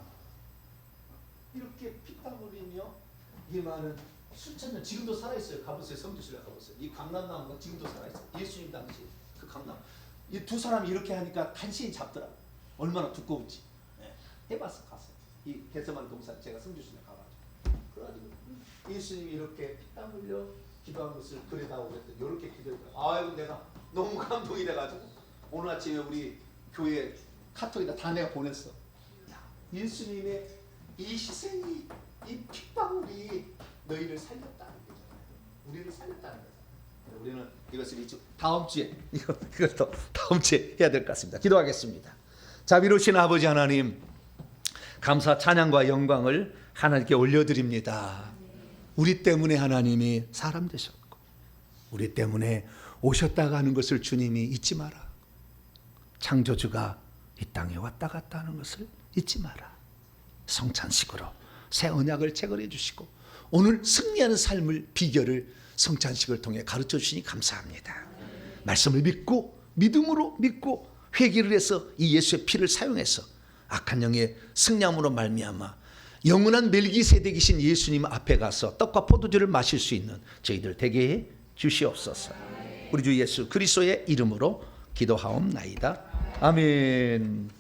이렇게 피땀 흘리며 이 많은 수천 년 지금도 살아있어요. 가보세요. 성지순례 가보세요. 이 강남나무가 지금도 살아있어요. 예수님 당시 그 강남 이 두 사람이 이렇게 하니까 간신히 잡더라. 얼마나 두꺼운지 해봤어. 갔어요. 이 겟세마네 동산 제가 성지순례 가가지고 그래가지고 예수님이 이렇게 피땀 흘려 기도한 것을 그려다오 그랬더니 이렇게 기도했더라. 아이고 내가 너무 감동이 돼가지고 오늘 아침에 우리 교회 카톡에다 다 내가 보냈어. 예수님의 이 희생이 이 핏방울이 너희를 살렸다는 거잖아요. 우리를 살렸다는 거잖아요. 우리는 이것을 다음 주에 이것도 다음 주에 해야 될 것 같습니다. 기도하겠습니다. 자비로우신 아버지 하나님, 감사 찬양과 영광을 하나님께 올려드립니다. 우리 때문에 하나님이 사람 되셨고 우리 때문에 오셨다가 하는 것을 주님이 잊지 마라. 창조주가 이 땅에 왔다 갔다 하는 것을 잊지 마라. 성찬식으로 새 언약을 체결해 주시고 오늘 승리하는 삶을 비결을 성찬식을 통해 가르쳐 주시니 감사합니다. 말씀을 믿고 믿음으로 믿고 회개를 해서 이 예수의 피를 사용해서 악한 영의 승리함으로 말미암아 영원한 멜기세덱이신 예수님 앞에 가서 떡과 포도주를 마실 수 있는 저희들 되게 해 주시옵소서. 우리 주 예수 그리스도의 이름으로 기도하옵나이다. 아멘.